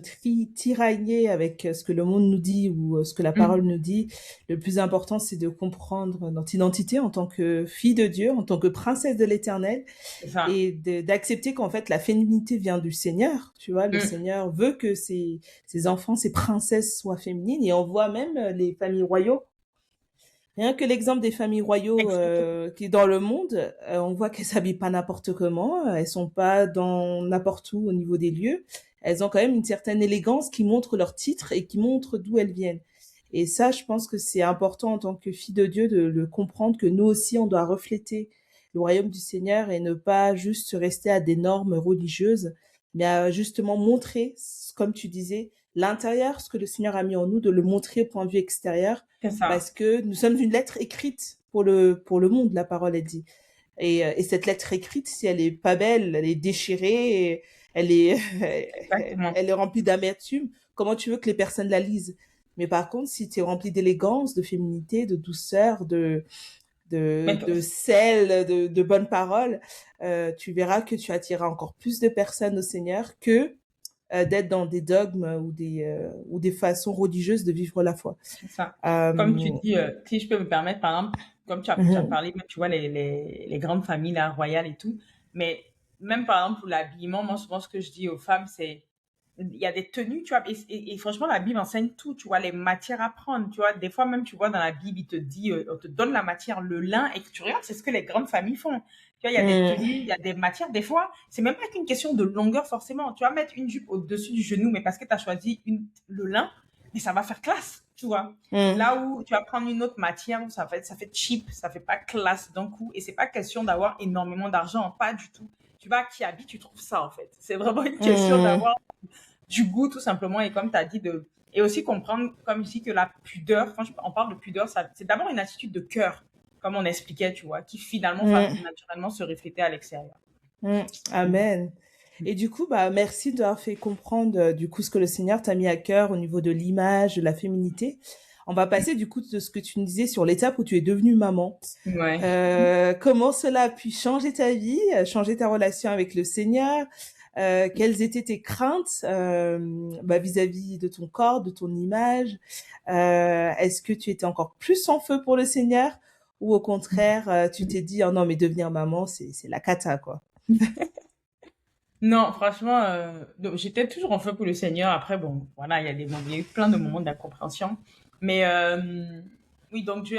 tiraillé avec ce que le monde nous dit ou ce que la parole Mm. nous dit. Le plus important, c'est de comprendre notre identité en tant que fille de Dieu, en tant que princesse de l'Éternel, C'est ça. et d'accepter qu'en fait la féminité vient du Seigneur. Tu vois, le Mm. Seigneur veut que ses enfants, ses princesses soient féminines, et on voit même les familles royaux. Rien que l'exemple des familles royaux Exactement. qui est dans le monde, on voit qu'elles s'habillent pas n'importe comment, elles sont pas dans n'importe où au niveau des lieux. Elles ont quand même une certaine élégance qui montre leur titre et qui montre d'où elles viennent. Et ça, je pense que c'est important en tant que fille de Dieu de le comprendre, que nous aussi, on doit refléter le royaume du Seigneur et ne pas juste rester à des normes religieuses, mais à justement montrer, comme tu disais, l'intérieur, ce que le Seigneur a mis en nous, de le montrer au point de vue extérieur, C'est ça. parce que nous sommes une lettre écrite pour le monde, la parole est dit. Et cette lettre écrite, si elle est pas belle, elle est déchirée, elle est, Exactement. elle est remplie d'amertume, comment tu veux que les personnes la lisent? Mais par contre, si tu es rempli d'élégance, de féminité, de douceur, Mais de sel, de bonnes paroles, tu verras que tu attireras encore plus de personnes au Seigneur que d'être dans des dogmes ou des façons religieuses de vivre la foi. c'est ça. Comme tu Euh, dis, si je peux me permettre, par exemple, comme tu as mhm, parlé, tu vois, les grandes familles là, royales et tout, mais même par exemple pour l'habillement, moi souvent ce que je dis aux femmes, c'est il y a des tenues, tu vois, et franchement, la Bible enseigne tout, tu vois, les matières à prendre, tu vois, des fois même, tu vois, dans la Bible, il te dit, on te donne la matière, le lin, et que tu regardes, c'est ce que les grandes familles font. Tu vois, il y a des mhm, tenues, il y a des matières, des fois, c'est même pas qu'une question de longueur forcément. Tu vas mettre une jupe au-dessus du genou, mais parce que tu as choisi le lin, mais ça va faire classe, tu vois. mhm, Là où tu vas prendre une autre matière, où ça fait cheap, ça fait pas classe d'un coup, et c'est pas question d'avoir énormément d'argent, pas du tout. Tu vas à Kiabi, tu trouves ça, en fait. C'est vraiment une question mhm. d'avoir du goût tout simplement et comme tu as dit et aussi comprendre comme ici que la pudeur quand on parle de pudeur ça c'est d'abord une attitude de cœur comme on expliquait tu vois qui finalement va Mhm. naturellement se refléter à l'extérieur. Mhm. Amen. Et du coup, bah, merci d'avoir fait comprendre du coup ce que le Seigneur t'a mis à cœur au niveau de l'image, de la féminité. On va passer du coup de ce que tu nous disais sur l'étape où tu es devenue maman. Ouais. Comment cela a pu changer ta vie, changer ta relation avec le Seigneur, quelles étaient tes craintes vis-à-vis de ton corps, de ton image? Est-ce que tu étais encore plus en feu pour le Seigneur ou au contraire, tu t'es dit: «Oh non, mais devenir maman, c'est la cata, quoi»? Non, franchement, donc j'étais toujours en feu pour le Seigneur. Après, bon, voilà, il y a eu plein de moments d'incompréhension. Mais oui, donc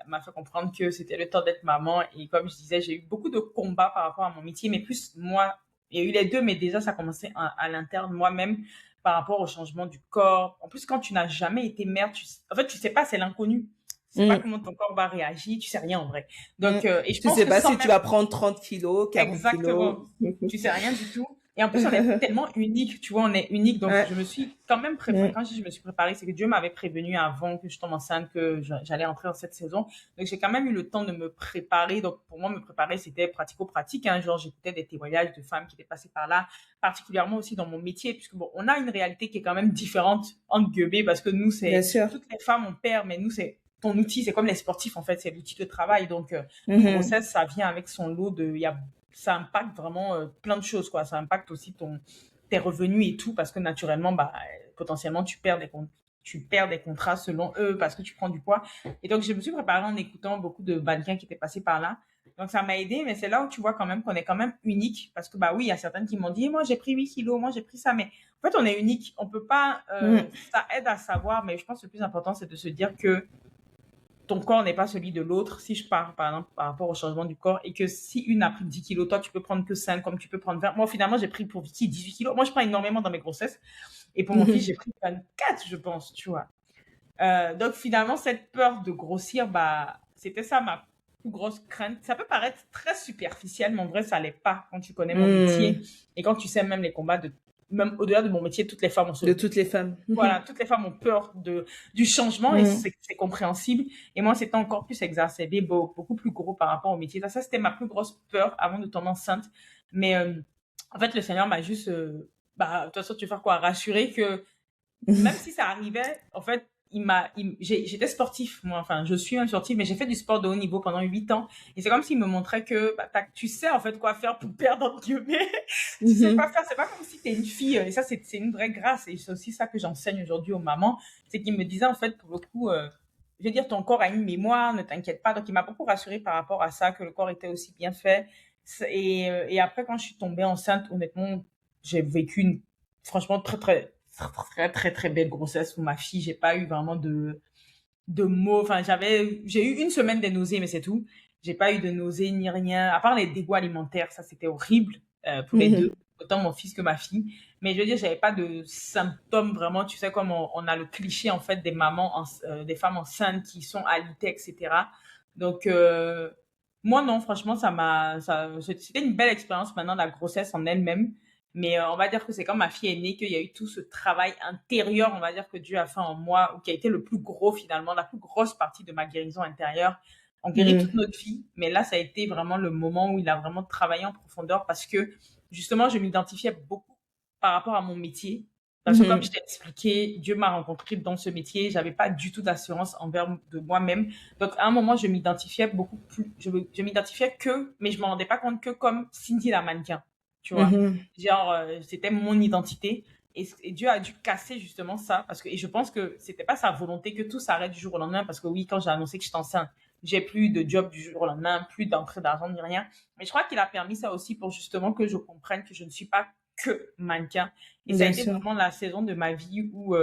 m'a fait comprendre que c'était le temps d'être maman. Et comme je disais, j'ai eu beaucoup de combats par rapport à mon métier, mais plus moi, il y a eu les deux, mais déjà, ça commençait à l'interne moi-même par rapport au changement du corps. En plus, quand tu n'as jamais été mère, en fait, tu sais pas, c'est l'inconnu. Tu sais pas Mmh, comment ton corps va réagir, tu sais rien en vrai. mmh. Donc, et je Tu pense sais que pas sans si tu même vas prendre 30 kilos, 40 kilos. exactement. Tu sais rien du tout. Et en plus, on est tellement unique, tu vois, on est unique. Donc, Ouais. je me suis quand même préparée. Mmh. Quand je dis je me suis préparée, c'est que Dieu m'avait prévenu avant que je tombe enceinte que j'allais entrer dans cette saison. Donc, j'ai quand même eu le temps de me préparer. Donc, pour moi, me préparer, c'était pratico-pratique, hein. Genre, j'écoutais des témoignages de femmes qui étaient passées par là, particulièrement aussi dans mon métier, puisque bon, on a une réalité qui est quand même différente entre guillemets, parce que nous, Bien c'est, sûr. toutes les femmes, on perd, mais nous, c'est, ton outil, c'est comme les sportifs, en fait, c'est l'outil de travail. Donc, une Mmh. grossesse, ça vient avec son lot il y a ça impacte vraiment plein de choses, quoi. Ça impacte aussi tes revenus et tout, parce que naturellement, bah, potentiellement, tu perds des contrats selon eux parce que tu prends du poids. Et donc, je me suis préparée en écoutant beaucoup de mannequins qui étaient passés par là. Donc, ça m'a aidé, mais c'est là où tu vois quand même qu'on est quand même unique. Parce que, bah oui, il y a certaines qui m'ont dit, moi, j'ai pris 8 kilos, moi, j'ai pris ça. Mais en fait, on est unique. On peut pas, Mmh. ça aide à savoir, mais je pense que le plus important, c'est de se dire que ton corps n'est pas celui de l'autre. Si je parle, par exemple, par rapport au changement du corps, et que si une a pris 10 kilos, toi, tu peux prendre que 5, comme tu peux prendre 20. Moi, finalement, j'ai pris pour Vicky 18 kilos. Moi, je prends énormément dans mes grossesses. Et pour mon fils, j'ai pris 24, je pense, tu vois. Donc, finalement, cette peur de grossir, bah, c'était ça ma plus grosse crainte. Ça peut paraître très superficiel, mais en vrai, ça l'est pas quand tu connais mon métier Mmh. et quand tu sais même les combats même au-delà de mon métier, toutes les femmes ont De toutes les femmes. voilà, toutes les femmes ont peur du changement et Mmh. c'est compréhensible. Et moi, c'était encore plus exacerbé, beaucoup plus gros par rapport au métier. Ça, c'était ma plus grosse peur avant de tomber enceinte. Mais en fait, le Seigneur m'a juste, bah, de toute façon, tu vas faire quoi? Rassurer que même si ça arrivait, en fait, j'étais sportif, moi. Enfin, je suis un sportif, mais j'ai fait du sport de haut niveau pendant 8 ans. Et c'est comme s'il me montrait que bah, tu sais, en fait, quoi faire pour perdre, entre guillemets. Tu sais quoi faire. C'est pas comme si t'es une fille. Et ça, c'est une vraie grâce. Et c'est aussi ça que j'enseigne aujourd'hui aux mamans. C'est qu'ils me disaient, en fait, pour le coup, je veux dire, ton corps a une mémoire, ne t'inquiète pas. Donc, il m'a beaucoup rassurée par rapport à ça, que le corps était aussi bien fait. Et après, quand je suis tombée enceinte, honnêtement, j'ai vécu franchement, très, très belle grossesse pour ma fille. J'ai pas eu vraiment de mots. Enfin, j'ai eu une semaine de nausées, mais c'est tout. J'ai pas eu de nausées ni rien. À part les dégoûts alimentaires, ça c'était horrible pour les deux, Mmh. autant mon fils que ma fille. Mais je veux dire, j'avais pas de symptômes vraiment. Tu sais, comme on a le cliché en fait des des femmes enceintes qui sont alitées, etc. Donc moi non, franchement, c'était une belle expérience maintenant la grossesse en elle-même. Mais on va dire que c'est quand ma fille est née qu'il y a eu tout ce travail intérieur, on va dire, que Dieu a fait en moi, ou qui a été le plus gros finalement, la plus grosse partie de ma guérison intérieure. On guérit toute Mmh. notre vie, mais là, ça a été vraiment le moment où il a vraiment travaillé en profondeur parce que justement, je m'identifiais beaucoup par rapport à mon métier. Parce que comme je Mmh. t'ai expliqué, Dieu m'a rencontré dans ce métier, j'avais pas du tout d'assurance envers de moi-même. Donc à un moment, je m'identifiais beaucoup plus, je m'identifiais mais je me rendais pas compte que comme Cindy la mannequin, tu vois. Mmh. Genre, c'était mon identité. Et Dieu a dû casser justement ça. Et je pense que c'était pas sa volonté que tout s'arrête du jour au lendemain. Parce que oui, quand j'ai annoncé que j'étais enceinte, j'ai plus de job du jour au lendemain, plus d'entrée d'argent ni rien. Mais je crois qu'il a permis ça aussi pour justement que je comprenne que je ne suis pas que mannequin. Et ça a Bien été sûr. vraiment la saison de ma vie où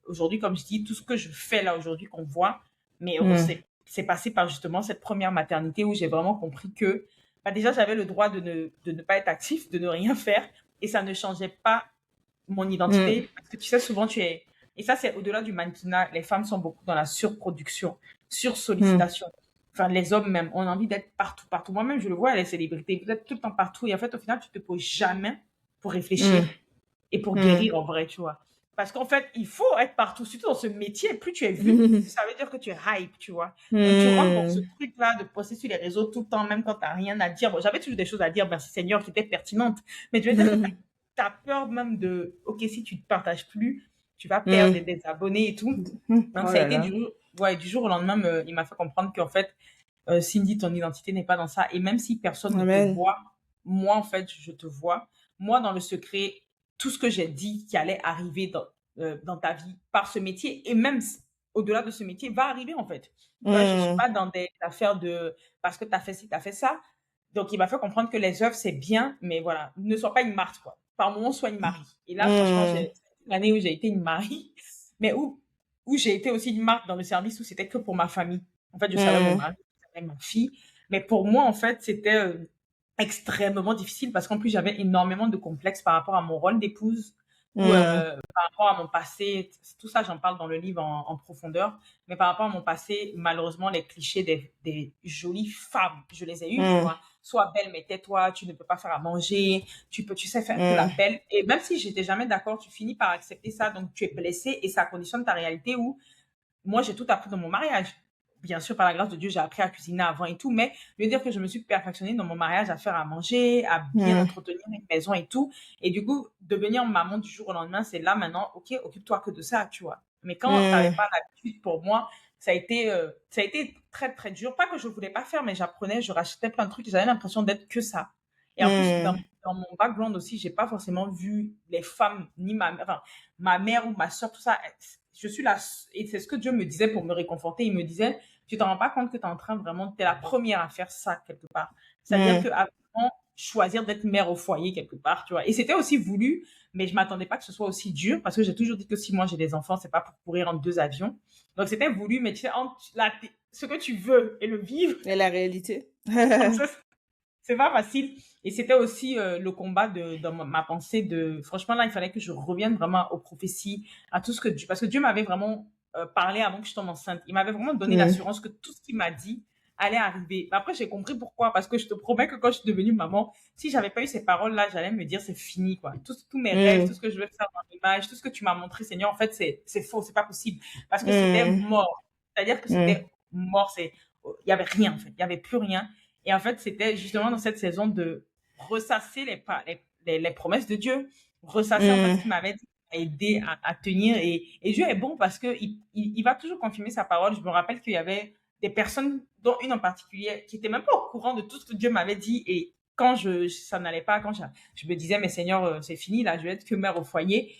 aujourd'hui, comme je dis, tout ce que je fais là aujourd'hui qu'on voit, mais Mmh. c'est passé par justement cette première maternité où j'ai vraiment compris que bah, déjà j'avais le droit de ne pas être actif, de ne rien faire et ça ne changeait pas mon Mmh. identité parce que tu sais souvent tu es et ça c'est au-delà du mannequinat, les femmes sont beaucoup dans la surproduction, Mmh. sursollicitation. Enfin les hommes même, on a envie d'être partout. Moi-même je le vois les célébrités, vous êtes tout le temps partout et en fait au final tu te poses jamais pour réfléchir Mmh. et pour Mmh. guérir en vrai, tu vois. Parce qu'en fait, il faut être partout, surtout dans ce métier. Plus tu es vu, Mmh. ça veut dire que tu es hype, tu vois. Donc, tu rentres dans ce Mmh. truc-là de poster sur les réseaux tout le temps, même quand tu n'as rien à dire. Bon, j'avais toujours des choses à dire, merci Seigneur, qui étaient pertinentes. Mais je veux dire que tu as peur même ok, si tu ne te partages plus, tu vas perdre Mmh. des abonnés et tout. Donc, Oh ça a là été là. du jour au lendemain, il m'a fait comprendre qu'en fait, Cindy, ton identité n'est pas dans ça. Et même si personne ne te Amen. voit, moi, en fait, je te vois. moi, dans le secret, tout ce que j'ai dit qui allait arriver dans ta vie par ce métier, et même au-delà de ce métier, va arriver en fait. Tu vois, je ne suis Mm. pas dans des affaires de parce que tu as fait ci, tu as fait ça. Donc, il m'a fait comprendre que les œuvres, c'est bien, mais voilà, ne sois pas une marque, quoi. Par moment, sois une Marie. Et là, franchement, Mm. j'ai une année où j'ai été une Marie, mais où j'ai été aussi une marque dans le service où c'était que pour ma famille. En fait, je savais mon Mm. mari, je savais ma fille. Mais pour moi, en fait, c'était extrêmement difficile parce qu'en plus, j'avais énormément de complexes par rapport à mon rôle d'épouse ou Mm. par rapport à mon passé. Tout ça, j'en parle dans le livre en profondeur. Mais par rapport à mon passé, malheureusement, les clichés des jolies femmes, je les ai eus, tu Mm. vois. Sois belle, mais tais-toi, tu ne peux pas faire à manger, tu sais faire que la Mm. belle. Et même si j'étais jamais d'accord, tu finis par accepter ça. Donc, tu es blessé et ça conditionne ta réalité où moi, j'ai tout appris dans mon mariage. Bien sûr, par la grâce de Dieu, j'ai appris à cuisiner avant et tout, mais je veux dire que je me suis perfectionnée dans mon mariage à faire à manger, à bien Mm. entretenir une maison et tout. Et du coup, devenir maman du jour au lendemain, c'est là maintenant, ok, occupe-toi que de ça, tu vois. Mais quand tu n'avais Mm. pas l'habitude, pour moi, ça a été très, très dur. Pas que je voulais pas faire, mais j'apprenais, je rachetais plein de trucs et j'avais l'impression d'être que ça. Et en plus, Mm. dans mon background aussi, j'ai pas forcément vu les femmes, ni ma mère ou ma soeur, tout ça. Je suis là, et c'est ce que Dieu me disait pour me réconforter. Il me disait, tu t'en rends pas compte que tu es en train vraiment, tu es la première à faire ça quelque part. C'est-à-dire Mm. que avant, choisir d'être mère au foyer quelque part, tu vois. Et c'était aussi voulu, mais je m'attendais pas que ce soit aussi dur parce que j'ai toujours dit que si moi j'ai des enfants, c'est pas pour courir en deux avions. Donc c'était voulu, mais tu sais, ce que tu veux et le vivre, Et la réalité? comme ça, c'est pas facile. Et c'était aussi le combat dans ma pensée de, franchement, là, il fallait que je revienne vraiment aux prophéties, à tout ce que Dieu, parce que Dieu m'avait vraiment parlé avant que je tombe enceinte. Il m'avait vraiment donné Mm. l'assurance que tout ce qu'il m'a dit allait arriver. Mais après, j'ai compris pourquoi, parce que je te promets que quand je suis devenue maman, si j'avais pas eu ces paroles-là, j'allais me dire c'est fini, quoi. Tous mes rêves, tout Mm. ce que je veux faire dans l'image, tout ce que tu m'as montré, Seigneur, en fait, c'est faux, c'est pas possible. Parce que c'était Mm. mort. C'est-à-dire que Mm. c'était mort, il y avait rien, en fait. Il y avait plus rien. Et en fait, c'était justement dans cette saison de ressasser les promesses de Dieu, ressasser en fait ce Mm. qu'il m'avait dit, aider à tenir. Et Dieu est bon parce que il va toujours confirmer sa parole. Je me rappelle qu'il y avait des personnes, dont une en particulier, qui n'étaient même pas au courant de tout ce que Dieu m'avait dit. Et quand ça n'allait pas, quand je me disais, mais Seigneur, c'est fini, là, je vais être que mère au foyer.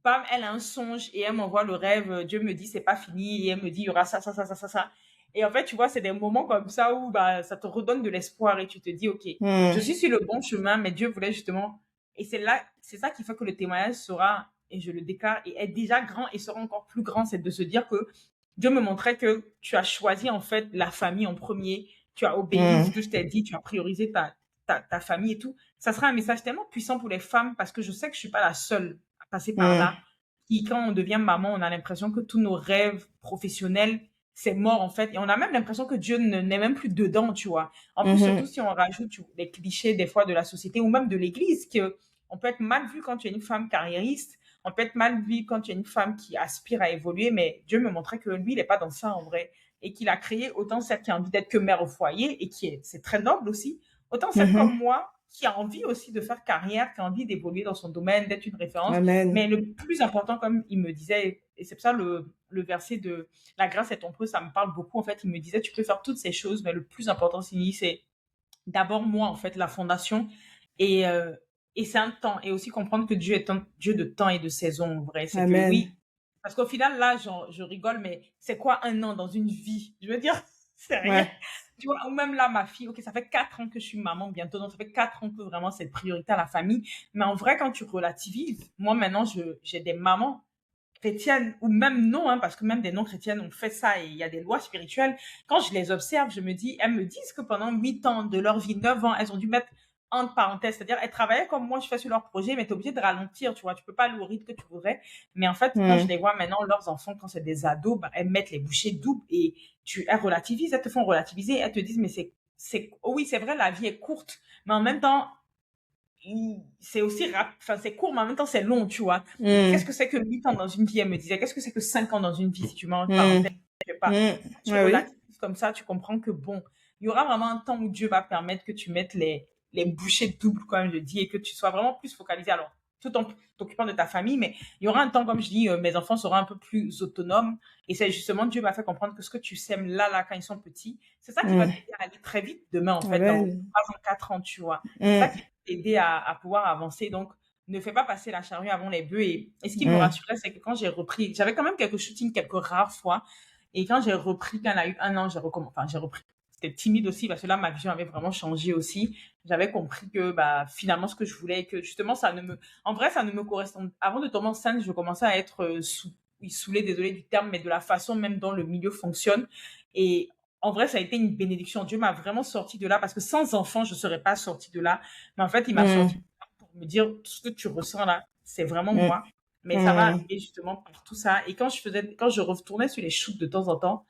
Bam, elle a un songe et elle m'envoie le rêve. Dieu me dit, c'est pas fini. Et elle me dit, il y aura ça, ça, ça, ça, ça, ça. Et en fait, tu vois, c'est des moments comme ça où bah, ça te redonne de l'espoir et tu te dis, OK, je Mm. suis sur le bon chemin, mais Dieu voulait justement. Et c'est ça qui fait que le témoignage sera, et je le déclare, et est déjà grand et sera encore plus grand, c'est de se dire que Dieu me montrait que tu as choisi en fait la famille en premier, tu as obéi ce Mm. que je t'ai dit, tu as priorisé ta famille et tout. Ça sera un message tellement puissant pour les femmes parce que je sais que je suis pas la seule à passer par Mm. là. Qui, quand on devient maman, on a l'impression que tous nos rêves professionnels, c'est mort en fait. Et on a même l'impression que Dieu n'est même plus dedans, tu vois. En plus, surtout Mhm. si on rajoute des clichés des fois de la société ou même de l'Église, que on peut être mal vu quand tu es une femme carriériste, on peut être mal vu quand tu es une femme qui aspire à évoluer, mais Dieu me montrait que lui, il n'est pas dans ça en vrai. Et qu'il a créé autant celle qui a envie d'être que mère au foyer et c'est très noble aussi, autant celle comme Mhm. moi qui a envie aussi de faire carrière, qui a envie d'évoluer dans son domaine, d'être une référence. Mais Amen. le plus important, comme il me disait, et c'est pour ça le verset de la grâce est ton peu, ça me parle beaucoup. En fait, il me disait, tu peux faire toutes ces choses, mais le plus important, c'est d'abord moi, en fait, la fondation. Et, euh, et c'est un temps. Et aussi comprendre que Dieu est un Dieu de temps et de saison, en vrai. C'est que Amen. oui, parce qu'au final, là, je rigole, mais c'est quoi un an dans une vie? Je veux dire, c'est rien. Ouais. Tu vois, ou même là, ma fille, ok, ça fait 4 ans que je suis maman bientôt, donc ça fait 4 ans que vraiment c'est priorité à la famille. Mais en vrai, quand tu relativises, moi maintenant, j'ai des mamans chrétiennes ou même non, hein, parce que même des non-chrétiennes ont fait ça et il y a des lois spirituelles. Quand je les observe, je me dis, elles me disent que pendant 8 ans de leur vie, 9 ans, elles ont dû mettre entre parenthèses, c'est-à-dire elles travaillaient comme moi je fais sur leur projet, mais tu es obligé de ralentir, tu vois, tu peux pas aller au rythme que tu voudrais. Mais en fait, quand je Mm. les vois maintenant, leurs enfants, quand c'est des ados, bah, elles mettent les bouchées doubles et elles relativisent, elles te font relativiser, elles te disent, mais oh oui, c'est vrai, la vie est courte, mais en même temps, c'est aussi enfin c'est court mais en même temps c'est long, tu vois. Qu'est-ce Mm. que c'est que 8 ans dans une vie? Elle me disait, qu'est-ce que c'est que 5 ans dans une vie si tu mets en Mm. parenthèse? Je sais pas. Mm. Tu Ah oui. relativises comme ça, tu comprends que bon, il y aura vraiment un temps où Dieu va permettre que tu mettes les bouchées doubles, comme je dis, et que tu sois vraiment plus focalisé. Alors, tout en t'occupant de ta famille, mais il y aura un temps, comme je dis, mes enfants seront un peu plus autonomes. Et c'est justement, Dieu m'a fait comprendre que ce que tu sèmes là, quand ils sont petits, c'est ça qui va Mm. t'aider à aller très vite demain, en fait, dans Amen. 3 ans, 4 ans, tu vois. C'est ça Mm. qui t'aider à pouvoir avancer. Donc, ne fais pas passer la charrue avant les bœufs. Et ce qui me Mm. rassurait, c'est que quand j'ai repris, j'avais quand même quelques shootings, quelques rares fois. Et quand j'ai repris, quand elle a eu 1 an, j'ai repris. C'était timide aussi parce que là, ma vision avait vraiment changé aussi. J'avais compris que, bah, finalement, ce que je voulais, que justement, en vrai, ça ne me correspond. Avant de tomber enceinte, je commençais à être oui, saoulée, désolée du terme, mais de la façon même dont le milieu fonctionne. Et en vrai, ça a été une bénédiction. Dieu m'a vraiment sorti de là parce que sans enfant, je ne serais pas sortie de là. Mais en fait, il m'a sorti de Mm. là pour me dire tout ce que tu ressens là, c'est vraiment Mm. moi. Mais ça va Mm. arriver justement par tout ça. Et quand je retournais sur les shoots de temps en temps,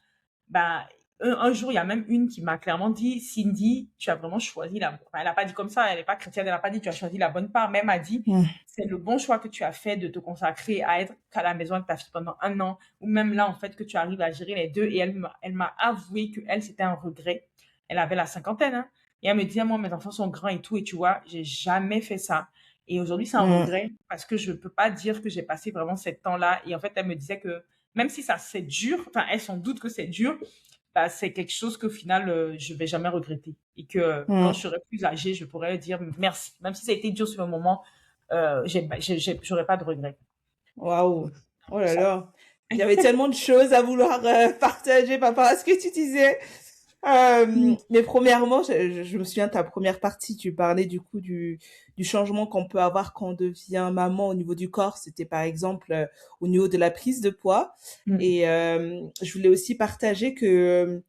bah, un jour, il y a même une qui m'a clairement dit, Cindy, tu as vraiment choisi enfin, elle n'a pas dit comme ça, elle n'est pas chrétienne, elle n'a pas dit tu as choisi la bonne part, mais elle m'a dit, Mm. c'est le bon choix que tu as fait de te consacrer à être à la maison avec ta fille pendant 1 an, ou même là, en fait, que tu arrives à gérer les deux. Et elle m'a avoué que elle, c'était un regret. Elle avait la cinquantaine, hein. Et elle me disait, moi, mes enfants sont grands et tout, et tu vois, j'ai jamais fait ça. Et aujourd'hui, c'est un Mm. regret parce que je peux pas dire que j'ai passé vraiment ce temps-là. Et en fait, elle me disait que même si ça, c'est dur, enfin, elle s'en doute que c'est dur, bah, c'est quelque chose qu'au final, je vais jamais regretter. Et que quand je Mm. serai plus âgée, je pourrais dire merci. Même si ça a été dur sur le moment, j'aurais pas de regrets. Waouh. Oh Tout là ça. là. Il y avait tellement de choses à vouloir partager par rapport à ce que tu disais. Mais premièrement, je me souviens de ta première partie, tu parlais du coup du changement qu'on peut avoir quand on devient maman au niveau du corps. C'était par exemple au niveau de la prise de poids. Mm. Et je voulais aussi partager que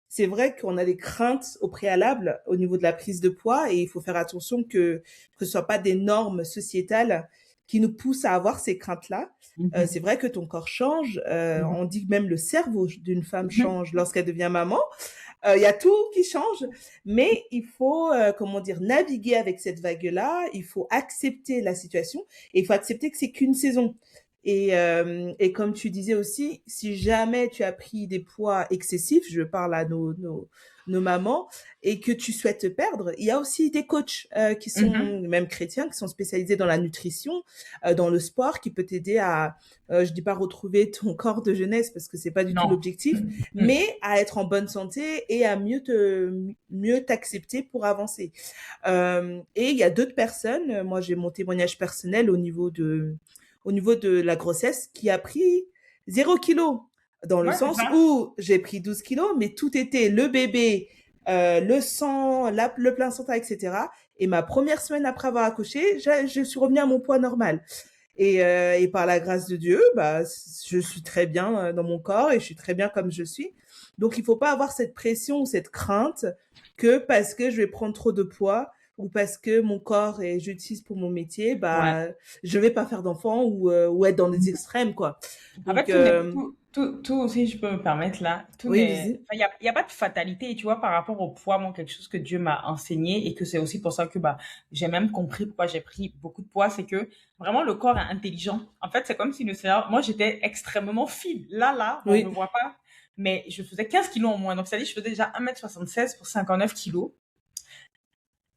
c'est vrai qu'on a des craintes au préalable au niveau de la prise de poids et il faut faire attention que ce soit pas des normes sociétales qui nous poussent à avoir ces craintes-là. C'est Mhm. vrai que ton corps change. Mhm. On dit que même le cerveau d'une femme Mhm. change lorsqu'elle devient maman. Il y a tout qui change, mais il faut, comment dire, naviguer avec cette vague-là. Il faut accepter la situation et il faut accepter que c'est qu'une saison. Et comme tu disais aussi, si jamais tu as pris des poids excessifs, je parle à nos mamans, et que tu souhaites perdre, il y a aussi des coachs qui Mhm. sont même chrétiens, qui sont spécialisés dans la nutrition, dans le sport, qui peut t'aider à, je dis pas retrouver ton corps de jeunesse parce que c'est pas du tout Non. l'objectif, Mm. mais à être en bonne santé et à mieux t'accepter pour avancer. Et il y a d'autres personnes, moi j'ai mon témoignage personnel au niveau de la grossesse qui a pris 0 kilo dans le Ouais, c'est sens ça. où j'ai pris 12 kilos, mais tout était le bébé, le sang, le placenta, etc. Et ma première semaine après avoir accouché, je suis revenue à mon poids normal. Et par la grâce de Dieu, bah, je suis très bien dans mon corps et je suis très bien comme je suis. Donc, il faut pas avoir cette pression ou cette crainte que parce que je vais prendre trop de poids ou parce que mon corps est j'utilise pour mon métier, Ouais. bah, je vais pas faire d'enfant ou être dans les extrêmes, quoi. En fait, Donc, tout aussi, je peux me permettre là, oui, vas-y. enfin, il y a pas de fatalité, tu vois, par rapport au poids, moi, quelque chose que Dieu m'a enseigné et que c'est aussi pour ça que, bah, j'ai même compris pourquoi j'ai pris beaucoup de poids, c'est que vraiment le corps est intelligent. En fait, c'est comme si le Seigneur, moi, j'étais extrêmement fine. Là, bon, on me Oui. voit pas, mais je faisais 15 kilos en moins. Donc, c'est-à-dire, je faisais déjà 1,76 m pour 59 kilos.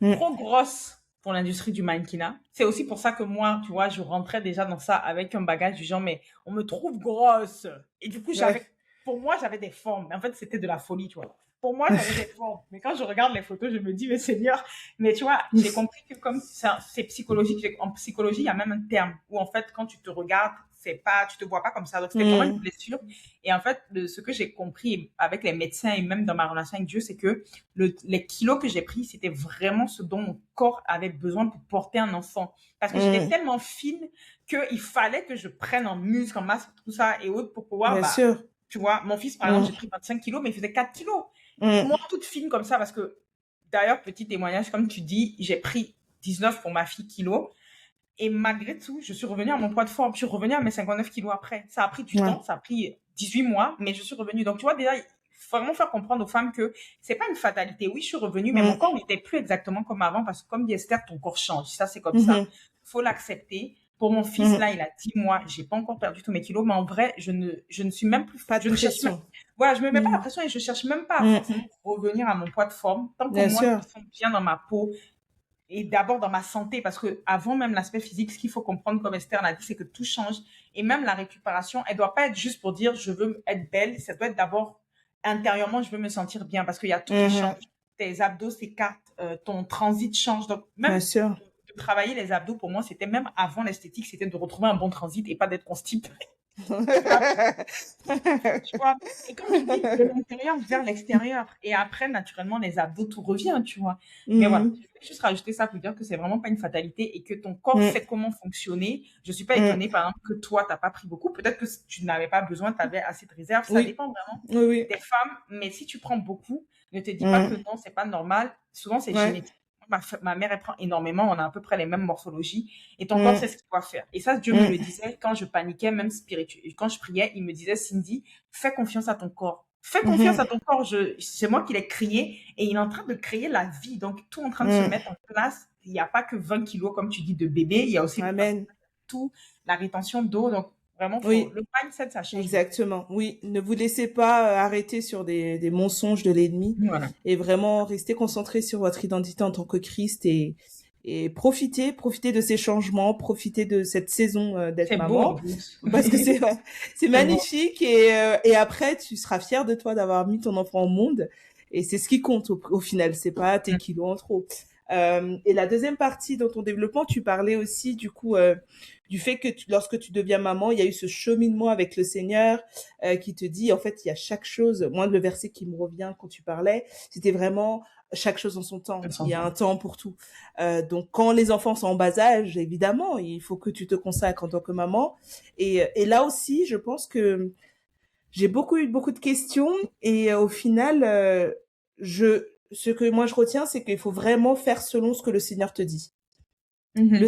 Mm. Trop grosse pour l'industrie du mannequinat. C'est aussi pour ça que moi, tu vois, je rentrais déjà dans ça avec un bagage du genre, mais on me trouve grosse. Et du coup, Ouais. pour moi, j'avais des formes. Mais en fait, c'était de la folie, tu vois. Pour moi, j'avais des formes. Mais quand je regarde les photos, je me dis, mais Seigneur, mais tu vois, j'ai compris que comme c'est psychologique, en psychologie, il y a même un terme où en fait, quand tu te regardes, c'est pas, tu te vois pas comme ça. Donc, c'était vraiment une Mm. blessure. Et en fait, ce que j'ai compris avec les médecins et même dans ma relation avec Dieu, c'est que les kilos que j'ai pris, c'était vraiment ce dont mon corps avait besoin pour porter un enfant. Parce que j'étais Mm. tellement fine qu'il fallait que je prenne en muscle, en masse, tout ça et autres pour pouvoir, Bien bah, sûr. tu vois, mon fils, par exemple, j'ai Mm. pris 25 kilos, mais il faisait 4 kilos. Et moi, Mm. toute fine comme ça, parce que, d'ailleurs, petit témoignage, comme tu dis, j'ai pris 19 pour ma fille kilos. Et malgré tout, je suis revenue à mon poids de forme. Je suis revenue à mes 59 kilos après. Ça a pris du Ouais. temps, ça a pris 18 mois, mais je suis revenue. Donc, tu vois, déjà, il faut vraiment faire comprendre aux femmes que c'est pas une fatalité. Oui, je suis revenue, mais mon Mm. corps n'était plus exactement comme avant parce que, comme dit Esther, ton corps change. Ça, c'est comme ça. Mhm. Faut l'accepter. Pour mon fils, Mhm. là, il a 10 mois. J'ai pas encore perdu tous mes kilos, mais en vrai, je ne suis même plus, Pas de je ne cherche même, pression. voilà, je me mets pas la Mm. pression et je cherche même pas à Mm. forcément revenir à mon poids de forme. Tant que Bien moi, je sûr. me sens bien dans ma peau, et d'abord dans ma santé, parce que avant même l'aspect physique, ce qu'il faut comprendre, comme Esther l'a dit, c'est que tout change. Et même la récupération, elle doit pas être juste pour dire je veux être belle, ça doit être d'abord intérieurement, je veux me sentir bien, parce qu'il y a tout qui change. Mhm. tes abdos s'écartent, ton transit change. Donc, Bien même sûr. de travailler les abdos, pour moi, c'était même avant l'esthétique, c'était de retrouver un bon transit et pas d'être constipé. Tu vois. Et comme tu dis, de l'intérieur vers l'extérieur. Et après, naturellement, les abdos, tout revient, tu vois. Mais voilà, Mhm. je voulais juste rajouter ça pour dire que c'est vraiment pas une fatalité et que ton corps Mhm. sait comment fonctionner. Je suis pas Mhm. étonnée, par exemple, que toi, t'as pas pris beaucoup. Peut-être que tu n'avais pas besoin, tu avais assez de réserve. Ça Oui, dépend vraiment oui, oui. des femmes. Mais si tu prends beaucoup, ne te dis pas que Mhm. non, c'est pas normal. Souvent, c'est Ouais. génétique. Ma mère, elle prend énormément. On a à peu près les mêmes morphologies. Et ton corps sait Mhm. ce qu'il doit faire. Et ça, Dieu me le Mhm. disait quand je paniquais, même spirituel. Quand je priais, il me disait, Cindy, fais confiance à ton corps. Fais confiance à Mhm. ton corps. C'est moi qui l'ai créé et il est en train de créer la vie. Donc, tout est en train de se Mhm. mettre en place. Il n'y a pas que 20 kilos, comme tu dis, de bébé. Il y a aussi Amen. tout, la rétention d'eau. Donc, vraiment, Oui. le mindset, ça change beaucoup. Exactement, oui. Ne vous laissez pas arrêter sur des mensonges de l'ennemi Voilà. et vraiment restez concentré sur votre identité en tant que Christ et profitez de ces changements, profitez de cette saison d'être C'est beau en maman plus. parce que c'est C'est beau. magnifique et après tu seras fier de toi d'avoir mis ton enfant au monde et c'est ce qui compte au final, c'est pas tes kilos en trop. Et la deuxième partie dans ton développement, tu parlais aussi du coup du fait que lorsque tu deviens maman, il y a eu ce cheminement avec le Seigneur qui te dit, en fait, il y a chaque chose. Moi, le verset qui me revient quand tu parlais, c'était vraiment chaque chose en son temps. Elles Il sont y a un beaux. temps pour tout. Donc, quand les enfants sont en bas âge, évidemment, il faut que tu te consacres en tant que maman. Et là aussi, je pense que j'ai beaucoup de questions et au final, ce que moi je retiens, c'est qu'il faut vraiment faire selon ce que le Seigneur te dit. Mhm.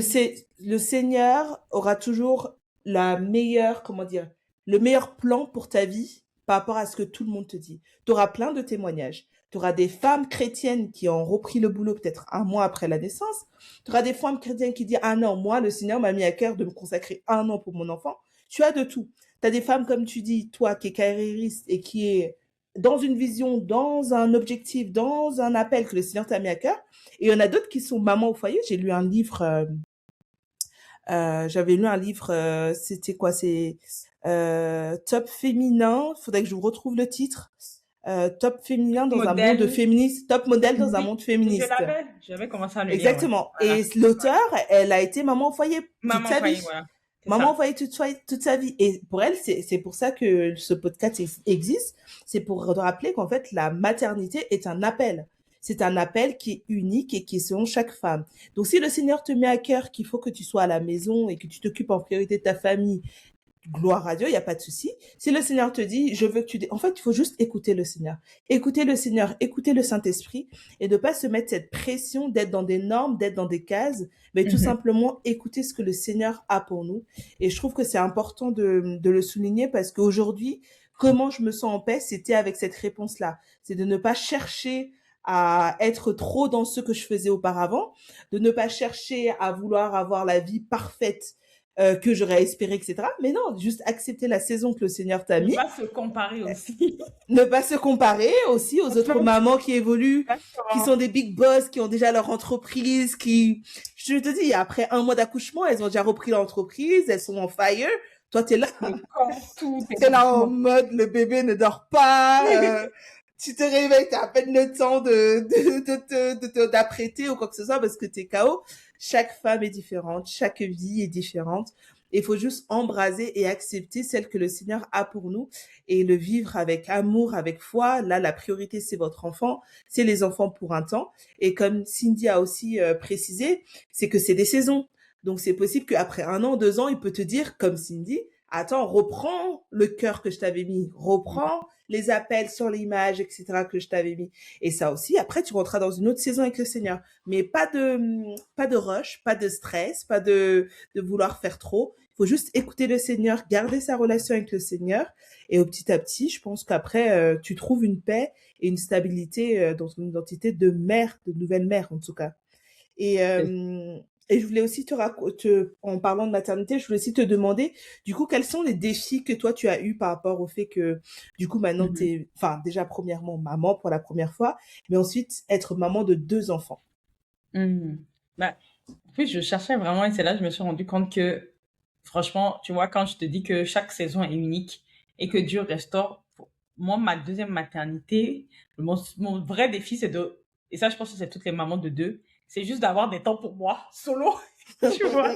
Le Seigneur aura toujours la meilleure, comment dire, le meilleur plan pour ta vie par rapport à ce que tout le monde te dit. Tu auras plein de témoignages. Tu auras des femmes chrétiennes qui ont repris le boulot peut-être un mois après la naissance. Tu auras des femmes chrétiennes qui disent, ah non, moi, le Seigneur m'a mis à cœur de me consacrer un an pour mon enfant. Tu as de tout. Tu as des femmes, comme tu dis, toi, qui est carriériste et qui est dans une vision, dans un objectif, dans un appel que le Seigneur t'a mis à cœur. Et il y en a d'autres qui sont mamans au foyer. J'ai lu un livre, j'avais lu un livre, c'était quoi? C'est Top féminin. Faudrait que je vous retrouve le titre. Top féminin dans un monde Modèle. féministe, top modèle dans un Oui, monde je féministe. l'avais. J'avais commencé à le lire, ouais. Exactement. Voilà. Et l'auteur, elle a été maman au foyer toute Maman au sa foyer, vie. voilà. C'est Maman au ça. foyer toute sa vie. Et pour elle, c'est pour ça que ce podcast existe. C'est pour rappeler qu'en fait, la maternité est un appel. C'est un appel qui est unique et qui est selon chaque femme. Donc, si le Seigneur te met à cœur qu'il faut que tu sois à la maison et que tu t'occupes en priorité de ta famille, gloire à Dieu, il n'y a pas de souci. Si le Seigneur te dit, je veux que tu... En fait, il faut juste écouter le Seigneur. Écouter le Seigneur, écouter le Saint-Esprit et ne pas se mettre cette pression d'être dans des normes, d'être dans des cases, mais tout Mhm. simplement écouter ce que le Seigneur a pour nous. Et je trouve que c'est important de le souligner parce qu'aujourd'hui, comment je me sens en paix, c'était avec cette réponse-là. C'est de ne pas chercher à être trop dans ce que je faisais auparavant, de ne pas chercher à vouloir avoir la vie parfaite que j'aurais espéré, etc. Mais non, juste accepter la saison que le Seigneur t'a Ne mis, pas se comparer aussi. ne pas se comparer aussi aux autres mamans qui évoluent, qui Exactement. sont des big boss, qui ont déjà leur entreprise, qui, je te dis, après un mois d'accouchement, elles ont déjà repris l'entreprise, elles sont en fire. Toi, Le corps, tout est t'es là en bon. mode, le bébé ne dort pas, tu te réveilles, t'as à peine le temps d'apprêter ou quoi que ce soit parce que t'es KO. Chaque femme est différente, chaque vie est différente. Il faut juste embraser et accepter celle que le Seigneur a pour nous et le vivre avec amour, avec foi. Là, la priorité, c'est votre enfant, c'est les enfants pour un temps. Et comme Cindy a aussi précisé, c'est que c'est des saisons. Donc, c'est possible qu'après un an, 2 ans, il peut te dire, comme Cindy, attends, reprends le cœur que je t'avais mis, reprends les appels sur l'image, etc., que je t'avais mis. Et ça aussi, après, tu rentreras dans une autre saison avec le Seigneur. Mais pas de rush, pas de stress, pas de vouloir faire trop. Il faut juste écouter le Seigneur, garder sa relation avec le Seigneur. Et au petit à petit, je pense qu'après, tu trouves une paix et une stabilité dans ton identité de mère, de nouvelle mère, en tout cas. Et, euh, et je voulais aussi en parlant de maternité, je voulais aussi te demander, du coup, quels sont les défis que toi tu as eu par rapport au fait que, du coup, maintenant Mhm. t'es, enfin, déjà premièrement maman pour la première fois, mais ensuite être maman de 2 enfants. Mhm. Bah, en plus, je cherchais vraiment et c'est là que je me suis rendu compte que, franchement, tu vois, quand je te dis que chaque saison est unique et que Dieu restaure, moi, ma deuxième maternité, mon vrai défi, c'est de et ça, je pense que c'est toutes les mamans de deux, c'est juste d'avoir des temps pour moi, solo, tu vois.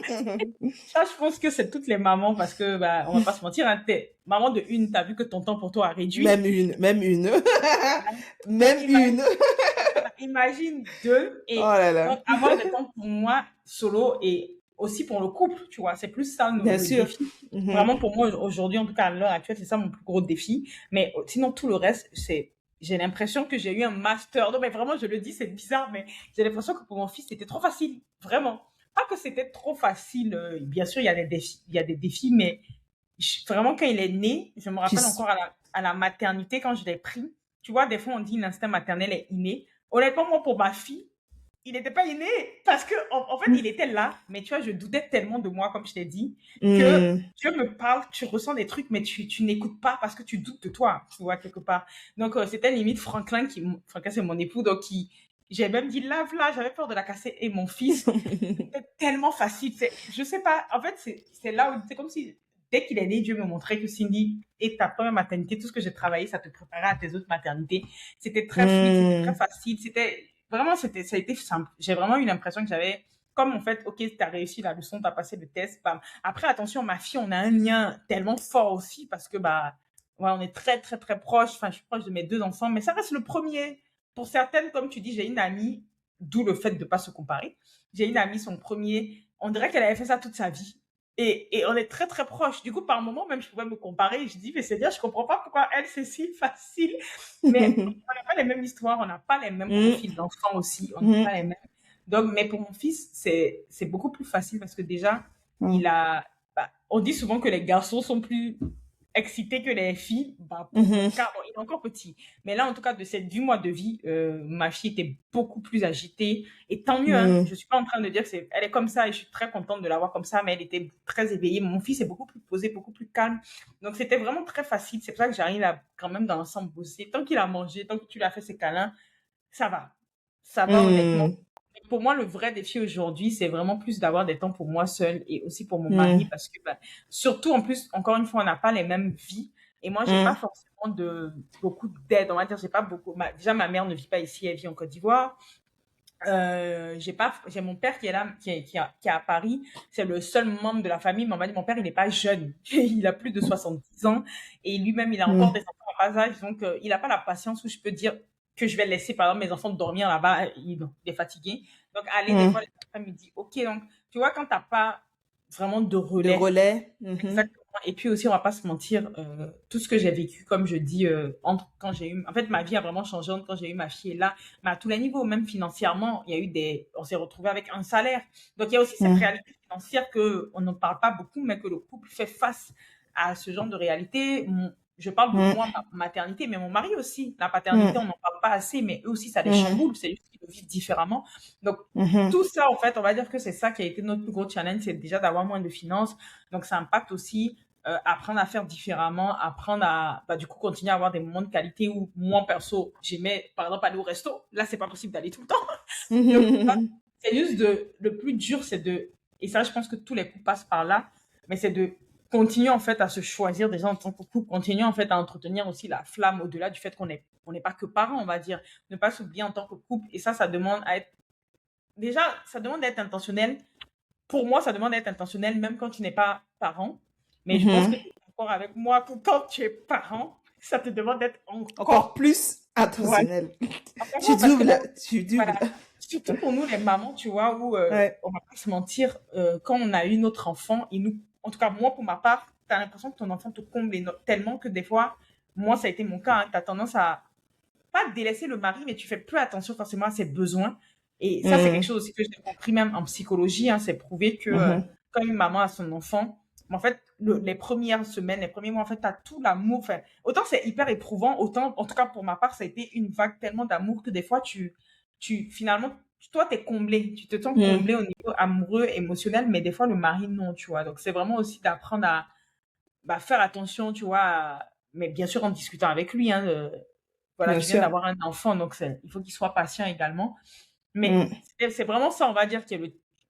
Ça, je pense que c'est toutes les mamans parce que, bah, on va pas se mentir, hein, t'es maman de une, t'as vu que ton temps pour toi a réduit. Même une. Donc, Même une. imagine deux Oh et là là. donc avoir des temps pour moi solo et aussi pour le couple, tu vois. C'est plus ça Bien le sûr. défi. Mhm. Vraiment pour moi aujourd'hui, en tout cas à l'heure actuelle, c'est ça mon plus gros défi. Mais sinon tout le reste, j'ai l'impression que j'ai eu un master. Non mais vraiment, je le dis, c'est bizarre, mais j'ai l'impression que pour mon fils c'était trop facile, vraiment. Pas que c'était trop facile. Bien sûr, il y a des défis, mais vraiment quand il est né, je me Tu rappelle encore à la maternité quand je l'ai pris. Tu vois, des fois on dit l'instinct maternel est inné. Honnêtement, moi, pour ma fille, il n'était pas inné parce que, en fait, il était là, mais tu vois, je doutais tellement de moi, comme je t'ai dit, que Hmm. Dieu me parle, tu ressens des trucs, mais tu n'écoutes pas parce que tu doutes de toi, tu vois, quelque part. Donc, c'était limite Franklin, c'est mon époux, donc j'ai même dit lave là, j'avais peur de la casser. Et mon fils, c'était tellement facile. Je sais pas, en fait, c'est là où, c'est comme si, dès qu'il est né, Dieu me montrait que Cindy, et ta première maternité, tout ce que j'ai travaillé, ça te préparait à tes autres maternités. C'était très fluide, c'était très Hmm. facile, vraiment, ça a été simple. J'ai vraiment eu l'impression que j'avais, comme en fait, ok, t'as réussi la leçon, t'as passé le test, bam. Après, attention, ma fille, on a un lien tellement fort aussi parce que, bah, ouais, on est très, très, très proches. Enfin, je suis proche de mes deux enfants, mais ça reste le premier. Pour certaines, comme tu dis, j'ai une amie, d'où le fait de pas se comparer. J'ai une amie, son premier, on dirait qu'elle avait fait ça toute sa vie. Et on est très, très proches. Du coup, par moment, même, je pouvais me comparer. Je dis, mais c'est bien, je comprends pas pourquoi elle, c'est si facile. Mais on n'a pas les mêmes histoires, on n'a pas les mêmes Hmm. profils d'enfants aussi, on n'a Hmm. pas les mêmes. Donc, mais pour mon fils, c'est beaucoup plus facile parce que déjà, Hmm. il a, bah, on dit souvent que les garçons sont plus excités que les filles. Bah, pour mon Mhm. cas, bon, il est encore petit. Mais là, en tout cas, de ces 10 mois de vie, ma fille était beaucoup plus agitée. Et tant mieux, hein. Hmm. Je suis pas en train de dire que elle est comme ça et je suis très contente de l'avoir comme ça, mais elle était très éveillée. Mon fils est beaucoup plus posé, beaucoup plus calme. Donc, c'était vraiment très facile. C'est pour ça que j'arrive à quand même dans l'ensemble bosser. Tant qu'il a mangé, tant que tu lui as fait ses câlins, ça va. Ça va honnêtement. Hmm. Pour moi, le vrai défi aujourd'hui, c'est vraiment plus d'avoir des temps pour moi seule et aussi pour mon mari Hmm. parce que, bah, surtout en plus, encore une fois, on n'a pas les mêmes vies et moi, j'ai pas Hmm. forcément beaucoup d'aide. On va dire, j'ai pas beaucoup. Déjà, ma mère ne vit pas ici, elle vit en Côte d'Ivoire. J'ai mon père qui est là, qui est à Paris. C'est le seul membre de la famille. Mais on m'a dit, mon père, il n'est pas jeune. Il a plus de 70 ans et lui-même, il a encore Hmm. des enfants en bas âge. Donc, il n'a pas la patience où je peux dire que je vais laisser, par exemple, mes enfants dormir là-bas. Il est fatigué. Donc, aller, des fois, Hmm. les après me dit, OK, donc, tu vois, quand t'as pas vraiment de De relais, relais. Mhm. exactement. Et puis aussi, on va pas se mentir, tout ce que j'ai vécu, comme je dis, entre quand j'ai eu, en fait, ma vie a vraiment changé entre quand j'ai eu ma fille et là, mais à tous les niveaux, même financièrement, il y a eu on s'est retrouvé avec un salaire. Donc, il y a aussi cette Hmm. réalité financière que on ne parle pas beaucoup, mais que le couple fait face à ce genre de réalité. Je parle de moi, Hmm. ma maternité, mais mon mari aussi. La paternité, on Hmm. n'en parle pas assez, mais eux aussi, ça les Hmm. chamboule. C'est juste qu'ils le vivent différemment. Donc, Mhm. tout ça, en fait, on va dire que c'est ça qui a été notre plus gros challenge, c'est déjà d'avoir moins de finances. Donc, ça impacte aussi apprendre à faire différemment, apprendre à, bah, du coup, continuer à avoir des moments de qualité où moi, perso, j'aimais, par exemple, aller au resto. Là, c'est pas possible d'aller tout le temps. Donc, Mhm. c'est juste le plus dur, c'est et ça, je pense que tous les couples passent par là, mais c'est de continuer, en fait, à se choisir déjà en tant que couple, continuer, en fait, à entretenir aussi la flamme au-delà du fait on n'est pas que parents, on va dire, ne pas s'oublier en tant que couple. Et ça demande à être, déjà, ça demande d'être intentionnel. Pour moi, ça demande d'être intentionnel, même quand tu n'es pas parent. Mais je pense que Mhm. tu es d'accord avec moi que quand tu es parent, ça te demande d'être Encore encore. plus Voilà. intentionnel. Tu Franchement, parce que doubles, tu doubles. voilà. Surtout pour nous, les mamans, tu vois, où Ouais. on va pas se mentir, quand on a eu notre enfant, en tout cas, moi, pour ma part, tu as l'impression que ton enfant te comble tellement que des fois, moi, ça a été mon cas, hein, tu as tendance à pas délaisser le mari, mais tu fais plus attention forcément à ses besoins. Et ça, c'est quelque Hmm. chose aussi que j'ai compris même en psychologie. Hein, c'est prouvé que Mhm. quand une maman a son enfant, en fait, les premières semaines, les premiers mois, en fait, tu as tout l'amour. Enfin, autant c'est hyper éprouvant, autant, en tout cas pour ma part, ça a été une vague tellement d'amour que des fois, finalement, toi, tu es comblé. Tu te sens Hmm. comblé au niveau amoureux, émotionnel, mais des fois, le mari, non, tu vois. Donc, c'est vraiment aussi d'apprendre à bah, faire attention, tu vois, mais bien sûr en discutant avec lui. Hein, voilà, Bien tu viens sûr. d'avoir un enfant, donc il faut qu'il soit patient également. Mais Hmm. c'est vraiment ça, on va dire,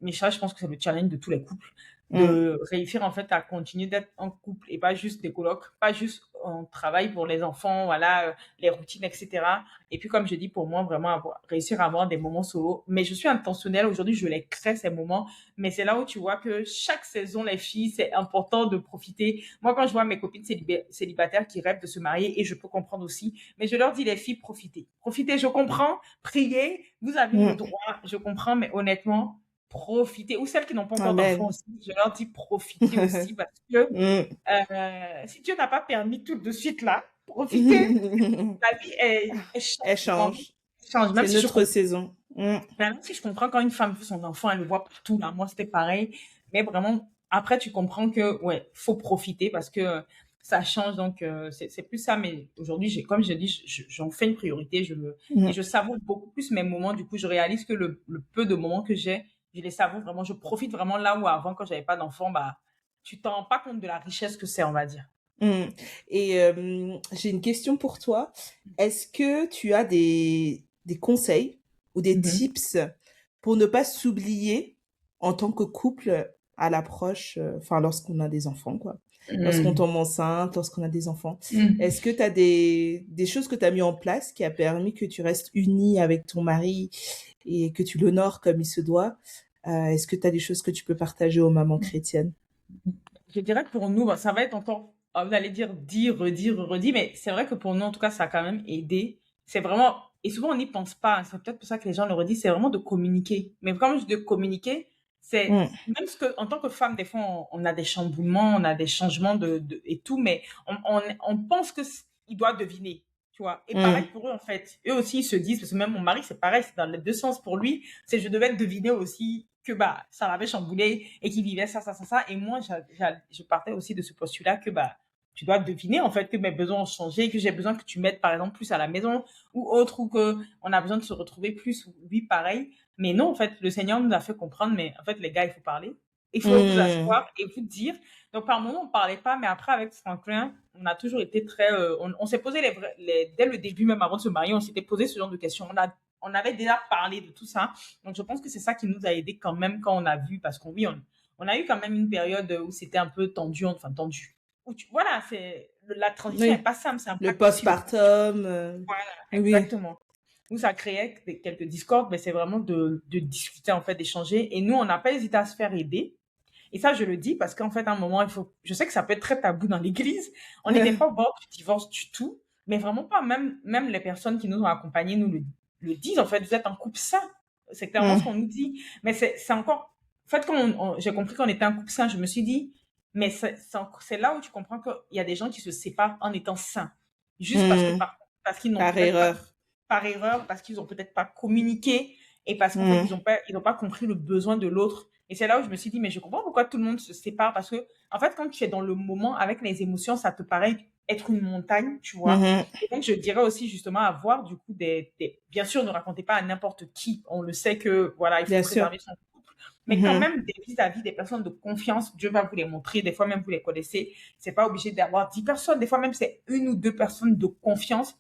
mais ça, je pense que c'est le challenge de tous les couples. Mm. de réussir en fait à continuer d'être en couple et pas juste des colocs, pas juste on travaille pour les enfants, voilà, les routines, etc. Et puis comme je dis, pour moi, vraiment réussir à avoir des moments solo. Mais je suis intentionnelle, aujourd'hui, je les crée ces moments. Mais c'est là où tu vois que chaque saison, les filles, c'est important de profiter. Moi, quand je vois mes copines célibataires qui rêvent de se marier, et je peux comprendre aussi, mais je leur dis, les filles, profitez. Profitez, je comprends, priez, vous avez le Mm. droit, je comprends, mais honnêtement, profiter, ou celles qui n'ont pas encore d'enfants Amen. aussi, je leur dis profiter aussi parce que Mm. si Dieu n'a pas permis tout de suite là, profitez. La vie, elle change Elle souvent. change. Elle change, C'est notre saison. Mm. même si je comprends quand une femme veut son enfant, elle le voit partout, là. Moi, c'était pareil. Mais vraiment, après, tu comprends que, ouais, faut profiter parce que ça change. Donc, c'est plus ça. Mais aujourd'hui, comme je dis, j'en fais une priorité. Et Mm. je savoure beaucoup plus mes moments. Du coup, je réalise que le peu de moments que j'ai, je les savoure vraiment. Je profite vraiment là où avant, quand j'avais pas d'enfant, bah, tu t'en rends pas compte de la richesse que c'est, on va dire. Mm. Et j'ai une question pour toi. Est-ce que tu as des conseils ou des Mhm. tips pour ne pas s'oublier en tant que couple à l'approche, enfin lorsqu'on a des enfants, quoi. Lorsqu'on Mhm. tombe enceinte, lorsqu'on a des enfants. Mhm. Est-ce que tu as des choses que tu as mis en place qui a permis que tu restes unie avec ton mari et que tu l'honores comme il se doit? Est-ce que tu as des choses que tu peux partager aux mamans chrétiennes? Je dirais que pour nous, bah, ça va être encore, vous allez dire, redire, redire, mais c'est vrai que pour nous, en tout cas, ça a quand même aidé. C'est vraiment, et souvent on n'y pense pas, hein, c'est peut-être pour ça que les gens le redisent, c'est vraiment de communiquer. Mais comme je dis de communiquer, c'est, Mm. même ce que, en tant que femme, des fois, on a des chamboulements, on a des changements et tout, mais on pense que il doit deviner, tu vois. Et pareil Mm. pour eux, en fait. Eux aussi, ils se disent, parce que même mon mari, c'est pareil, c'est dans les deux sens pour lui, c'est je devais deviner aussi que bah ça l'avait chamboulé et qu'il vivait ça. Et moi, je partais aussi de ce postulat que bah tu dois deviner en fait que mes besoins ont changé, que j'ai besoin que tu m'aides par exemple plus à la maison ou autre, ou que on a besoin de se retrouver plus, ou lui pareil. Mais non, en fait, le Seigneur nous a fait comprendre, mais en fait, les gars, il faut parler. Il faut vous Mm. asseoir et vous dire. Donc, par moment, on parlait pas, mais après, avec Franklin, on a toujours été très. On s'est posé dès le début, même avant de se marier, on s'était posé ce genre de questions. On avait déjà parlé de tout ça. Donc, je pense que c'est ça qui nous a aidé quand même quand on a vu, parce qu'on oui, on a eu quand même une période où c'était un peu tendu, enfin tendu. Voilà, la transition est Oui, pas simple, ça le impacte aussi le couple. postpartum. Voilà, Oui. exactement. Où ça créait quelques discordes, mais c'est vraiment de discuter, en fait, d'échanger. Et nous, on n'a pas hésité à se faire aider. Et ça, je le dis parce qu'en fait, à un moment, je sais que ça peut être très tabou dans l'église. On n'était pas au bord du divorce du tout, mais vraiment pas. Même les personnes qui nous ont accompagnés nous le disent. En fait, vous êtes un couple sain. C'est clairement ce Mm. qu'on nous dit. Mais c'est encore, en fait, quand j'ai compris qu'on était un couple sain, je me suis dit, mais c'est là où tu comprends qu'il y a des gens qui se séparent en étant sains. Juste Mm. parce qu'ils n'ont Par peut-être pas, erreur. par erreur, parce qu'ils ont peut-être pas communiqué et parce qu'en fait, Mm. ils ont pas compris le besoin de l'autre. Et c'est là où je me suis dit, mais je comprends pourquoi tout le monde se sépare. Parce que, en fait, quand tu es dans le moment avec les émotions, ça te paraît être une montagne, tu vois. Mhm. Et donc, je dirais aussi, justement, avoir, du coup, bien sûr, ne racontez pas à n'importe qui. On le sait que, voilà, il faut Bien sûr. préserver son couple. Mais quand Mhm. même, des vis-à-vis des personnes de confiance, Dieu va vous les montrer. Des fois, même, vous les connaissez. C'est pas obligé d'avoir 10 personnes. Des fois, même, c'est une ou deux personnes de confiance.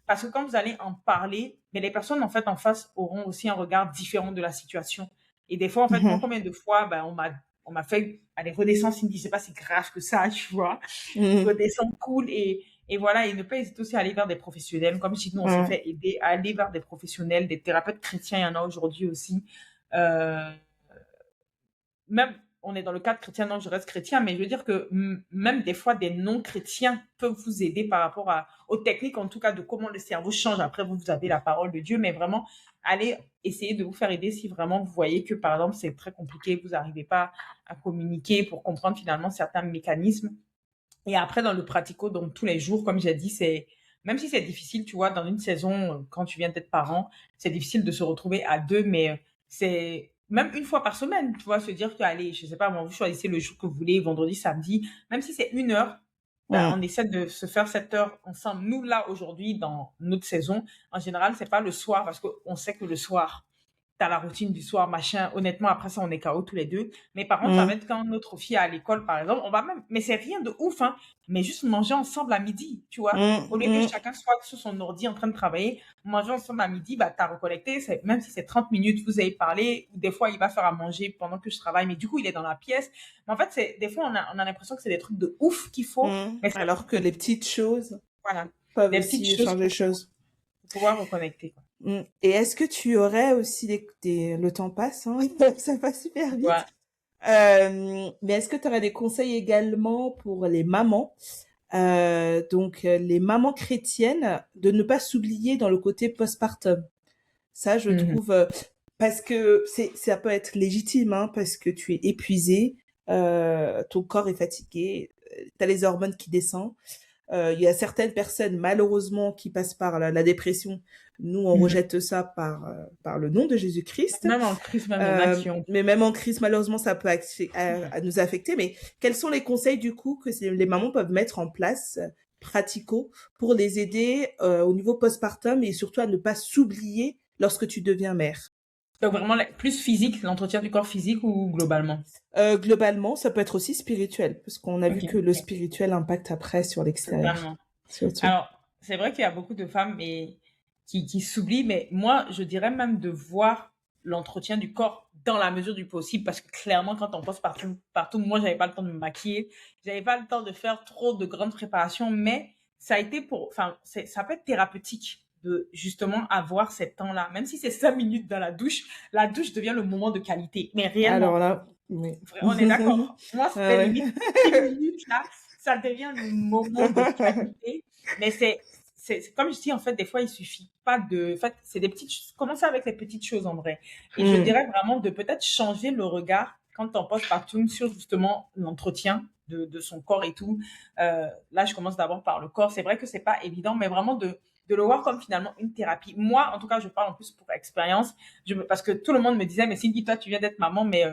Parce que quand vous allez en parler, mais les personnes, en fait, en face auront aussi un regard différent de la situation. Et des fois, en fait, moi, Mhm. combien de fois, ben, on m'a fait, allez, redescendre, il me dit, c'est pas si grave que ça, tu vois. Mhm. Redescendre cool et voilà, et ne pas hésiter aussi à aller vers des professionnels. Comme je dis, nous, on s'est Mhm. fait aider à aller vers des professionnels, des thérapeutes chrétiens, il y en a aujourd'hui aussi. Euh, même, on est dans le cadre chrétien, non, je reste chrétien, mais je veux dire que même des fois, des non-chrétiens peuvent vous aider par rapport aux techniques, en tout cas, de comment le cerveau change. Après, vous avez la parole de Dieu, mais vraiment, allez essayer de vous faire aider si vraiment vous voyez que, par exemple, c'est très compliqué, vous n'arrivez pas à communiquer pour comprendre finalement certains mécanismes. Et après, dans le pratico, donc tous les jours, comme j'ai dit, même si c'est difficile, tu vois, dans une saison, quand tu viens d'être parent, c'est difficile de se retrouver à deux, mais c'est même une fois par semaine, tu vois, se dire que, allez, je sais pas, moi, vous choisissez le jour que vous voulez, vendredi, samedi, même si c'est 1 heure, ben, Mhm. on essaie de se faire 7 heures ensemble. Nous, là, aujourd'hui, dans notre saison, en général, c'est pas le soir, parce qu'on sait que le soir, t'as la routine du soir, machin. Honnêtement, après ça, on est KO tous les deux. Mais par contre, ça va Mm, être quand notre fille est à l'école, par exemple, on va même, mais c'est rien de ouf, hein, mais juste manger ensemble à midi, tu vois. Au lieu que mm. chacun soit sur son ordi en train de travailler, manger ensemble à midi, bah, t'as reconnecté, même si c'est 30 minutes, vous avez parlé, ou des fois, il va faire à manger pendant que je travaille, mais du coup, il est dans la pièce. Mais en fait, des fois, on a l'impression que c'est des trucs de ouf qu'il faut, mais c'est Alors que les petites choses voilà, peuvent des petites aussi choses changer les pour choses. pouvoir reconnecter, quoi. Et est-ce que tu aurais aussi le temps passe, hein, ça va super vite. Ouais. Mais est-ce que tu aurais des conseils également pour les mamans, les mamans chrétiennes, de ne pas s'oublier dans le côté postpartum? Ça, je Mhm. trouve, parce que ça peut être légitime, hein, parce que tu es épuisé, ton corps est fatigué, tu as les hormones qui descendent. Il y a certaines personnes, malheureusement, qui passent par la dépression. Nous, on Mhm. rejette ça par le nom de Jésus-Christ. Même en crise, même en action. Mais même en crise, malheureusement, ça peut à nous affecter. Mais quels sont les conseils, du coup, que les mamans peuvent mettre en place, pratico, pour les aider au niveau postpartum et surtout à ne pas s'oublier lorsque tu deviens mère? Donc vraiment, plus physique, l'entretien du corps physique ou globalement? Globalement, ça peut être aussi spirituel, parce qu'on a vu Ok, que le ok, spirituel impacte après sur l'extérieur, totalement. surtout. Alors, c'est vrai qu'il y a beaucoup de femmes qui s'oublient, mais moi, je dirais même de voir l'entretien du corps dans la mesure du possible, parce que clairement, quand on passe partout, moi, j'avais pas le temps de me maquiller, j'avais pas le temps de faire trop de grandes préparations, mais ça a été ça peut être thérapeutique de justement avoir ces temps-là, même si c'est 5 minutes dans la douche devient le moment de qualité, mais Alors réellement. là, oui. On est d'accord. Moi, Ah c'était ouais. limite 6 minutes là, ça devient le moment de qualité. Mais comme je dis, en fait, des fois, il suffit pas de. En fait, c'est des petites choses. Commencer avec les petites choses en vrai. Et je Mm, dirais vraiment de peut-être changer le regard quand on poste partout sur justement l'entretien de son corps et tout. Là, je commence d'abord par le corps. C'est vrai que c'est pas évident, mais vraiment de le voir comme finalement une thérapie. Moi, en tout cas, je parle en plus pour expérience. Parce que tout le monde me disait, mais Cindy, toi, tu viens d'être maman, mais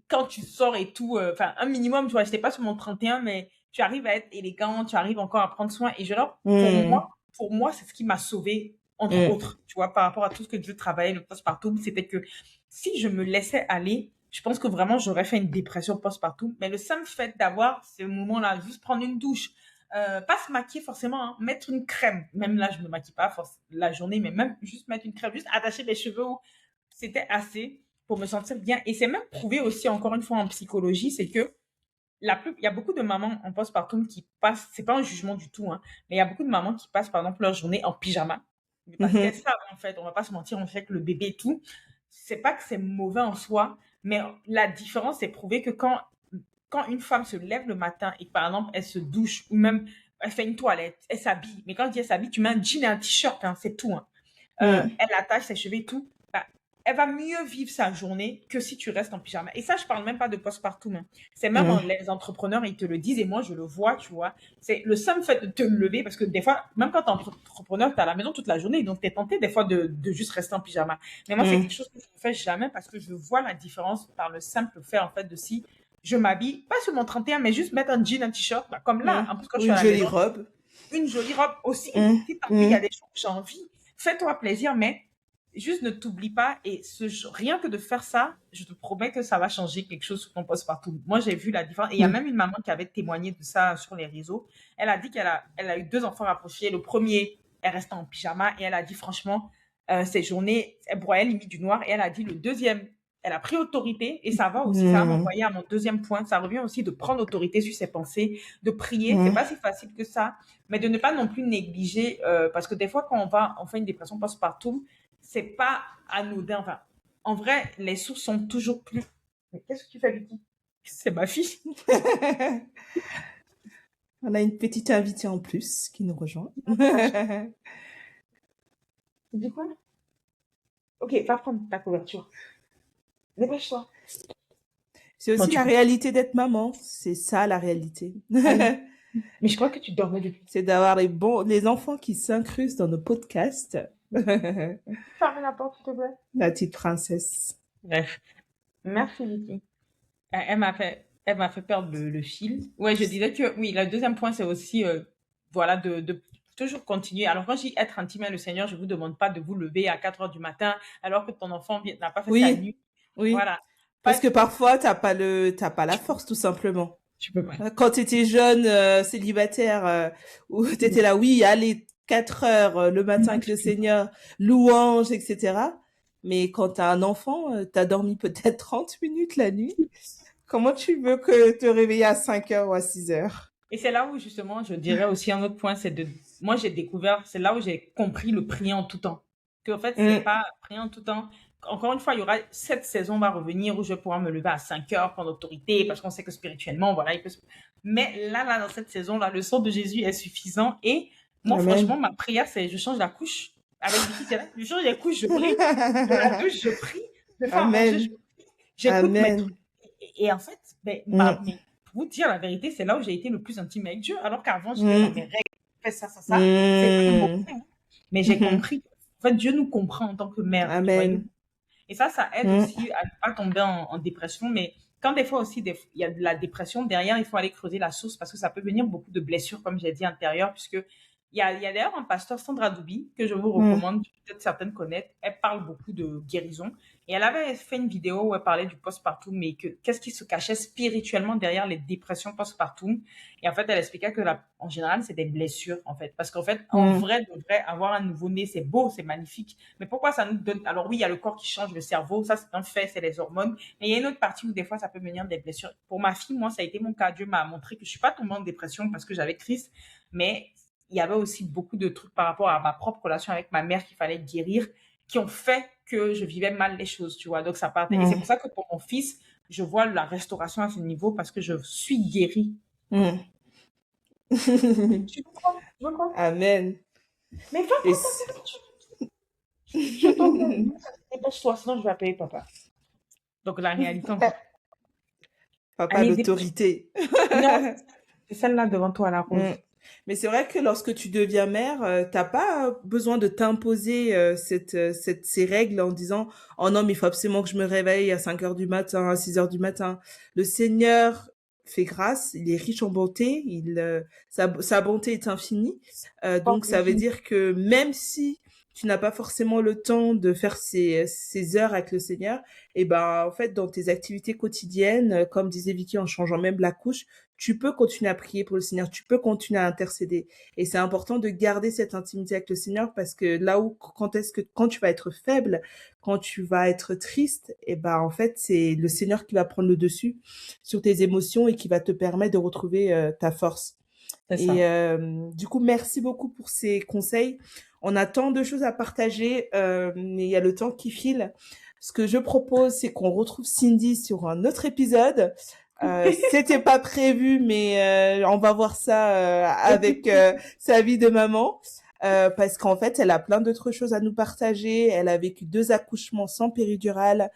quand tu sors et tout, enfin, un minimum, tu vois, j'étais pas sur mon 31, mais tu arrives à être élégant, tu arrives encore à prendre soin. Et mm, pour moi, c'est ce qui m'a sauvée, entre mm, autres, tu vois, par rapport à tout ce que Dieu travaillait, le postpartum, c'était que si je me laissais aller, je pense que vraiment, j'aurais fait une dépression postpartum. Mais le simple fait d'avoir ce moment-là, juste prendre une douche, pas se maquiller forcément, hein, mettre une crème. Même là, je me maquille pas la journée, mais même juste mettre une crème, juste attacher les cheveux, c'était assez pour me sentir bien. Et c'est même prouvé aussi, encore une fois, en psychologie, c'est que il y a beaucoup de mamans en postpartum qui passent, c'est pas un jugement du tout, hein, mais il y a beaucoup de mamans qui passent, par exemple, leur journée en pyjama. Parce qu'elles mhm, savent, en fait, on va pas se mentir, on fait que le bébé et tout. C'est pas que c'est mauvais en soi, mais la différence, c'est prouvé que quand une femme se lève le matin et que, par exemple, elle se douche ou même elle fait une toilette, elle s'habille. Mais quand je dis elle s'habille, tu mets un jean et un t-shirt, hein, c'est tout, hein. mm, Elle attache ses cheveux et tout, bah, elle va mieux vivre sa journée que si tu restes en pyjama. Et ça, je parle même pas de postpartum, hein. C'est même mm, les entrepreneurs, ils te le disent et moi, je le vois, tu vois. C'est le simple fait de te lever parce que des fois, même quand tu es entrepreneur, tu es à la maison toute la journée, donc tu es tenté des fois de juste rester en pyjama. Mais moi, c'est mm, quelque chose que je ne fais jamais parce que je vois la différence par le simple fait, en fait, de si je m'habille, pas sur mon 31, mais juste mettre un jean, un t-shirt, bah, comme là, mm. en plus, quand je Ou suis une à la jolie maison, robe. une jolie robe aussi. Mm, Si t'as envie, il y a mm, des choses que j'ai envie. Fais-toi plaisir, mais juste ne t'oublie pas. Et rien que de faire ça, je te promets que ça va changer quelque chose sur ton poste partout. Moi, j'ai vu la différence. Et il y a mm, même une maman qui avait témoigné de ça sur les réseaux. Elle a dit elle a eu 2 enfants rapprochés. Le premier, elle restait en pyjama et elle a dit franchement, ces journées, elle broyait limite du noir. Et elle a dit le deuxième, elle a pris autorité et ça va aussi, ça va mm, m'envoyer à mon deuxième point. Ça revient aussi de prendre autorité sur ses pensées, de prier. C'est mm, pas si facile que ça, mais de ne pas non plus négliger, parce que des fois, quand on fait une dépression post-partum, c'est pas anodin. Enfin, en vrai, les sources sont toujours plus. Mais qu'est-ce que tu fais, Vicky? C'est ma fille. On a une petite invitée en plus qui nous rejoint. Tu dis quoi? Ok, va prendre ta couverture. Dépêche-toi. C'est Bon, aussi tu la peux. réalité d'être maman. C'est ça la réalité. Ah oui. Mais je crois que tu dormais depuis. C'est d'avoir les enfants qui s'incrustent dans nos podcasts. Ferme la porte, s'il te plaît. La petite princesse. Bref. Merci, Vicky. Elle m'a fait perdre le fil. Ouais, je disais que oui, le deuxième point, c'est aussi, voilà, de toujours continuer. Alors, quand je dis être intime avec le Seigneur, je ne vous demande pas de vous lever à 4 heures du matin alors que ton enfant n'a pas fait sa Oui, nuit. oui. Voilà. Parce Pas, que parfois, t'as pas la force, tout simplement. tu peux pas. Quand tu étais jeune, célibataire, où tu étais là, oui, allez, 4 heures le matin avec le Seigneur, louange, etc. Mais quand tu as un enfant, tu as dormi peut-être 30 minutes la nuit. Comment tu veux que te réveiller à 5 heures ou à 6 heures? Et c'est là où, justement, je dirais aussi un autre point, c'est de, moi, j'ai découvert, c'est là où j'ai compris le prier en tout temps. Que, en fait, c'est Mm. pas prier en tout temps. Encore une fois, il y aura cette saison va revenir où je vais pouvoir me lever à 5 heures, prendre autorité, parce qu'on sait que spirituellement, voilà, mais là, dans cette saison-là, le sang de Jésus est suffisant. Et moi, franchement, Amen. ma prière, c'est je change la couche. Avec Vicky, c'est là, je change la couche, je prie. De la douche, je prie. Je fais à manger, Amen. j'écoute mes trucs. Amen. Et en fait, ben, Mm. mais pour vous dire la vérité, c'est là où j'ai été le plus intime avec Dieu. Alors qu'avant, j'étais dans mes Mm. règles, je fais ça, ça, ça. C'est quand même beaucoup. Mm. Hein. Mais j'ai compris. En fait, Dieu nous comprend en tant que mère. Tu vois, Amen. et ça aide Mm. aussi à ne pas tomber en dépression. Mais quand des fois aussi, il y a de la dépression, derrière, il faut aller creuser la source parce que ça peut venir beaucoup de blessures, comme j'ai dit, intérieures, puisque il y a d'ailleurs un pasteur, Sandra Doubi, que je vous Mm. recommande, peut-être certaines connaître. Elle parle beaucoup de guérison. Et elle avait fait une vidéo où elle parlait du postpartum, mais qu'est-ce qui se cachait spirituellement derrière les dépressions postpartum. Et en fait, elle expliquait que en général, c'est des blessures, en fait. Parce qu'en fait, en Mm. vrai, de vrai, avoir un nouveau-né, c'est beau, c'est magnifique. Mais pourquoi ça nous donne... Alors oui, il y a le corps qui change, le cerveau, ça c'est un fait, c'est les hormones. Mais il y a une autre partie où des fois, ça peut venir des blessures. Pour ma fille, moi, ça a été mon cas. Dieu m'a montré que je suis pas tombée en dépression parce que j'avais Christ, mais il y avait aussi beaucoup de trucs par rapport à ma propre relation avec ma mère qu'il fallait guérir, qui ont fait que je vivais mal les choses, tu vois. Donc ça partait. Et c'est Mm. pour ça que pour mon fils, je vois la restauration à ce niveau parce que je suis guérie. Mm. Tu veux quoi? Tu veux quoi? Amen. Mais va Et prendre ta température. Je t'en prie. Dépêche-toi, sinon je vais appeler papa. Donc la réalité, en fait. papa Allez, dépêche. l'autorité. Non, c'est celle-là devant toi, la Mm. rose. Mais c'est vrai que lorsque tu deviens mère, t'as pas besoin de t'imposer ces règles en disant oh non mais il faut absolument que je me réveille à 5 heures du matin, à 6 heures du matin. Le Seigneur fait grâce, il est riche en bonté, sa bonté est infinie. Donc ça veut dire que même si tu n'as pas forcément le temps de faire ces heures avec le Seigneur, et ben en fait dans tes activités quotidiennes, comme disait Vicky en changeant même la couche, tu peux continuer à prier pour le Seigneur, tu peux continuer à intercéder. Et c'est important de garder cette intimité avec le Seigneur parce que là où, quand tu vas être faible, quand tu vas être triste, et ben, en fait, c'est le Seigneur qui va prendre le dessus sur tes émotions et qui va te permettre de retrouver ta force. C'est Et ça. du coup, merci beaucoup pour ces conseils. On a tant de choses à partager, mais il y a le temps qui file. Ce que je propose, c'est qu'on retrouve Cindy sur un autre épisode. C'était pas prévu, mais on va voir ça avec sa vie de maman. Parce qu'en fait, elle a plein d'autres choses à nous partager. Elle a vécu 2 accouchements sans péridurale.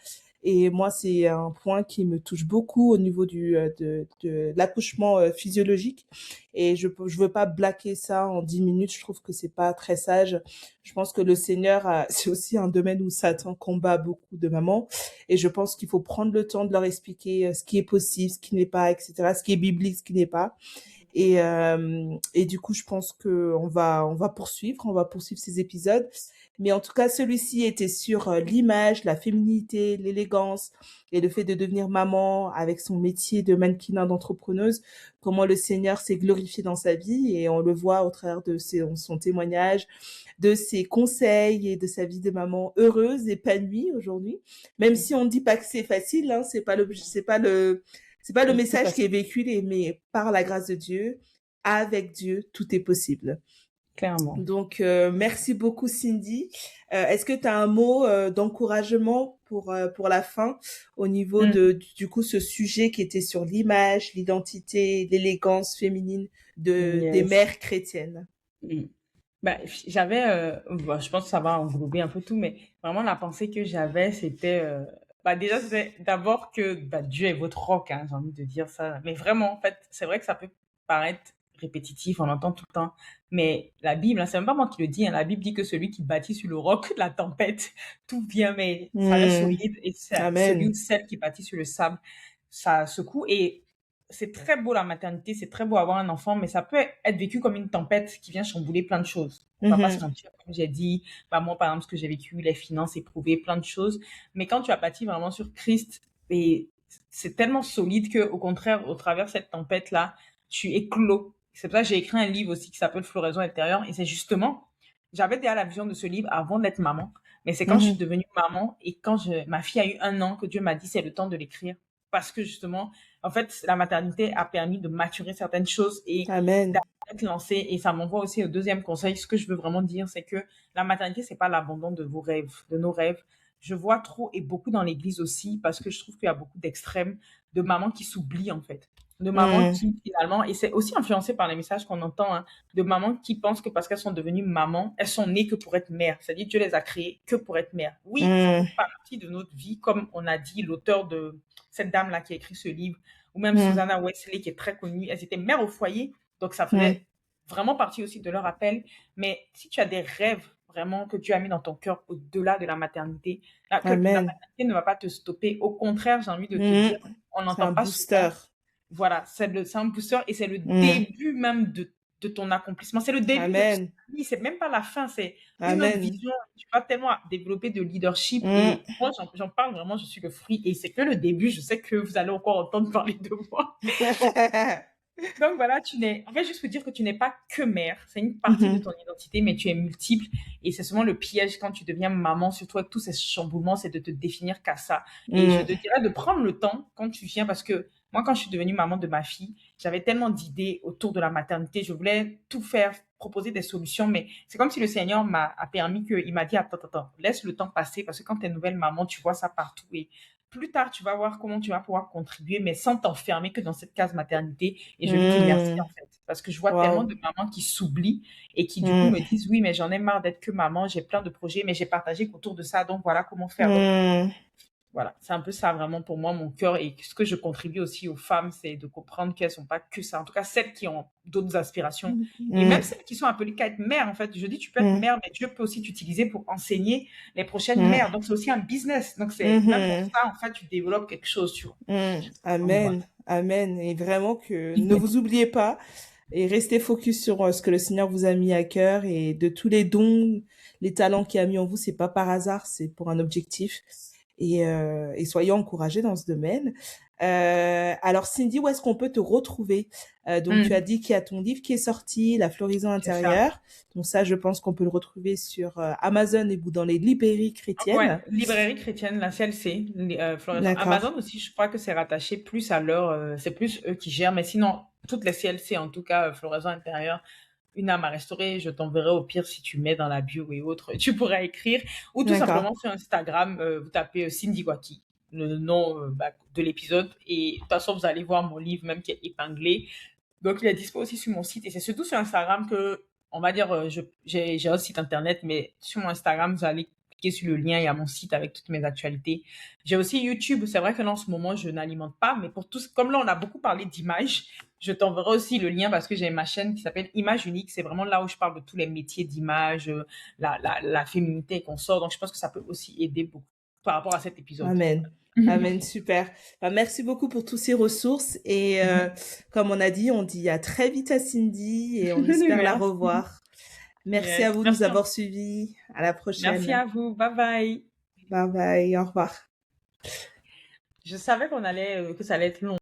Et moi, c'est un point qui me touche beaucoup au niveau de l'accouchement physiologique. Et je veux pas blaquer ça en 10 minutes. Je trouve que c'est pas très sage. Je pense que le Seigneur, c'est aussi un domaine où Satan combat beaucoup de mamans. Et je pense qu'il faut prendre le temps de leur expliquer ce qui est possible, ce qui n'est pas, etc., ce qui est biblique, ce qui n'est pas. Et du coup, je pense que on va poursuivre ces épisodes. Mais en tout cas, celui-ci était sur l'image, la féminité, l'élégance et le fait de devenir maman avec son métier de mannequin d'entrepreneuse, comment le Seigneur s'est glorifié dans sa vie et on le voit au travers de son témoignage, de ses conseils et de sa vie de maman heureuse, épanouie aujourd'hui. Même si on ne dit pas que c'est facile, hein, c'est pas le C'est message parce qui est véhiculé, mais par la grâce de Dieu, avec Dieu, tout est possible. clairement. Donc, merci beaucoup, Cindy. Est-ce que tu as un mot d'encouragement pour la fin au niveau Mm. du coup, ce sujet qui était sur l'image, l'identité, l'élégance féminine des Yes. mères chrétiennes? Mm. Bah, j'avais, bon, je pense que ça va englober un peu tout, mais vraiment la pensée que j'avais, c'était, bah, déjà, c'était d'abord que bah, Dieu est votre roc, hein, j'ai envie de dire ça. Mais vraiment, en fait, c'est vrai que ça peut paraître répétitif, on l'entend tout le temps, mais la Bible, hein, c'est même pas moi qui le dis, hein, la Bible dit que celui qui bâtit sur le roc, la tempête, tout vient, mais ça reste Hmm. solide, et celui ou Amen. celle qui bâtit sur le sable, ça secoue, et c'est très beau la maternité, c'est très beau avoir un enfant, mais ça peut être vécu comme une tempête qui vient chambouler plein de choses. On va pas se Mhm. mentir, comme j'ai dit, bah moi par exemple ce que j'ai vécu, les finances éprouvées, plein de choses. Mais quand tu as bâti vraiment sur Christ, et c'est tellement solide que au contraire, au travers de cette tempête-là, tu éclos. C'est pour ça que j'ai écrit un livre aussi qui s'appelle Floraison intérieure, et c'est justement, j'avais déjà la vision de ce livre avant d'être maman, mais c'est quand je suis Mhm. devenue maman et quand ma fille a eu 1 an que Dieu m'a dit c'est le temps de l'écrire. Parce que justement, en fait, la maternité a permis de maturer certaines choses et Amen. d'être lancée. Et ça m'envoie aussi au deuxième conseil. Ce que je veux vraiment dire, c'est que la maternité, c'est pas l'abandon de vos rêves, de nos rêves. Je vois trop et beaucoup dans l'église aussi parce que je trouve qu'il y a beaucoup d'extrêmes de mamans qui s'oublient en fait. De mamans Mhm. qui finalement, et c'est aussi influencé par les messages qu'on entend, hein, de mamans qui pensent que parce qu'elles sont devenues mamans, elles sont nées que pour être mères. C'est-à-dire Dieu les a créées que pour être mères. Oui, ça fait Mhm. partie de notre vie, comme on a dit, l'auteur de cette dame-là qui a écrit ce livre, ou même Mhm. Susanna Wesley qui est très connue, elles étaient mères au foyer, donc ça Mhm. faisait vraiment partie aussi de leur appel. Mais si tu as des rêves vraiment que Dieu a mis dans ton cœur au-delà de la maternité, que la Amen. maternité ne va pas te stopper. Au contraire, j'ai envie de te Mhm. dire, on C'est n'entend un pas booster. souvent. Voilà, c'est un booster et c'est le Mhm. début même de ton accomplissement. C'est le début de Amen. c'est même pas la fin, c'est une autre Amen. vision. Tu vas tellement développer de leadership Mhm. et moi, j'en parle vraiment, je suis le fruit et c'est que le début. Je sais que vous allez encore entendre parler de moi. Donc voilà, en fait, juste pour dire que tu n'es pas que mère, c'est une partie de Mhm. ton identité, mais tu es multiple. Et c'est souvent le piège quand tu deviens maman, surtout avec tous ces chamboulements, c'est de te définir qu'à ça. Et je te Mhm. dirais de prendre le temps quand tu viens, parce que moi, quand je suis devenue maman de ma fille, j'avais tellement d'idées autour de la maternité. Je voulais tout faire, proposer des solutions, mais c'est comme si le Seigneur a permis il m'a dit, attends, attends, attends, laisse le temps passer, parce que quand tu es nouvelle maman, tu vois ça partout. Et plus tard, tu vas voir comment tu vas pouvoir contribuer, mais sans t'enfermer que dans cette case maternité. Et je lui dis merci, Mhm. en fait. Parce que je vois tellement Wow. de mamans qui s'oublient et qui, du coup, me Mhm. disent, oui, mais j'en ai marre d'être que maman, j'ai plein de projets, mais j'ai partagé qu'autour de ça, donc voilà comment faire. Donc, Mhm. voilà, c'est un peu ça vraiment pour moi, mon cœur. Et ce que je contribue aussi aux femmes, c'est de comprendre qu'elles sont pas que ça. En tout cas, celles qui ont d'autres aspirations. Et même Mhm. celles qui sont appelées qu'à être mères, en fait. Je dis, tu peux être Mhm. mère, mais Dieu peut aussi t'utiliser pour enseigner les prochaines Mhm. mères. Donc, c'est aussi un business. Donc, c'est même pour Mhm. ça, en fait, tu développes quelque chose, tu vois. Donc, voilà. Amen. Amen. Et vraiment que ne vous oubliez pas et restez focus sur ce que le Seigneur vous a mis à cœur et de tous les dons, les talents qu'il a mis en vous, c'est pas par hasard, c'est pour un objectif. Et soyez encouragés dans ce domaine. Alors Cindy, où est-ce qu'on peut te retrouver? Donc tu as Hmm, dit qu'il y a ton livre qui est sorti, La floraison c'est ça. intérieure. Donc ça, je pense qu'on peut le retrouver sur Amazon ou dans les librairies Ouais, chrétiennes. librairie chrétienne, la CLC, Floraison. D'accord. Amazon aussi, je crois que c'est rattaché plus à leur, c'est plus eux qui gèrent, mais sinon, toutes les CLC, en tout cas, Floraison intérieure, une âme à restaurer, je t'enverrai au pire si tu mets dans la bio et autres, tu pourras écrire, ou tout D'accord. simplement sur Instagram, vous tapez Cindy Waki, le nom de l'épisode, et de toute façon, vous allez voir mon livre même qui est épinglé. Donc, il est dispo aussi sur mon site, et c'est surtout sur Instagram que, on va dire, j'ai un site internet, mais sur mon Instagram, vous allez cliquer sur le lien, il y a mon site avec toutes mes actualités. J'ai aussi YouTube, c'est vrai que là, en ce moment, je n'alimente pas, mais pour tous, comme là, on a beaucoup parlé d'images, je t'enverrai aussi le lien parce que j'ai ma chaîne qui s'appelle Image Unique. C'est vraiment là où je parle de tous les métiers d'image, la féminité qu'on sort. Donc, je pense que ça peut aussi aider beaucoup par rapport à cet épisode. Amen. Amen, super. Bah, merci beaucoup pour toutes ces ressources et comme on a dit, on dit à très vite à Cindy et on espère la Merci. revoir. Merci à Yes. vous de nous avoir suivis. À la Merci prochaine. à vous. Bye bye. Bye bye, au revoir. Je savais que ça allait être long.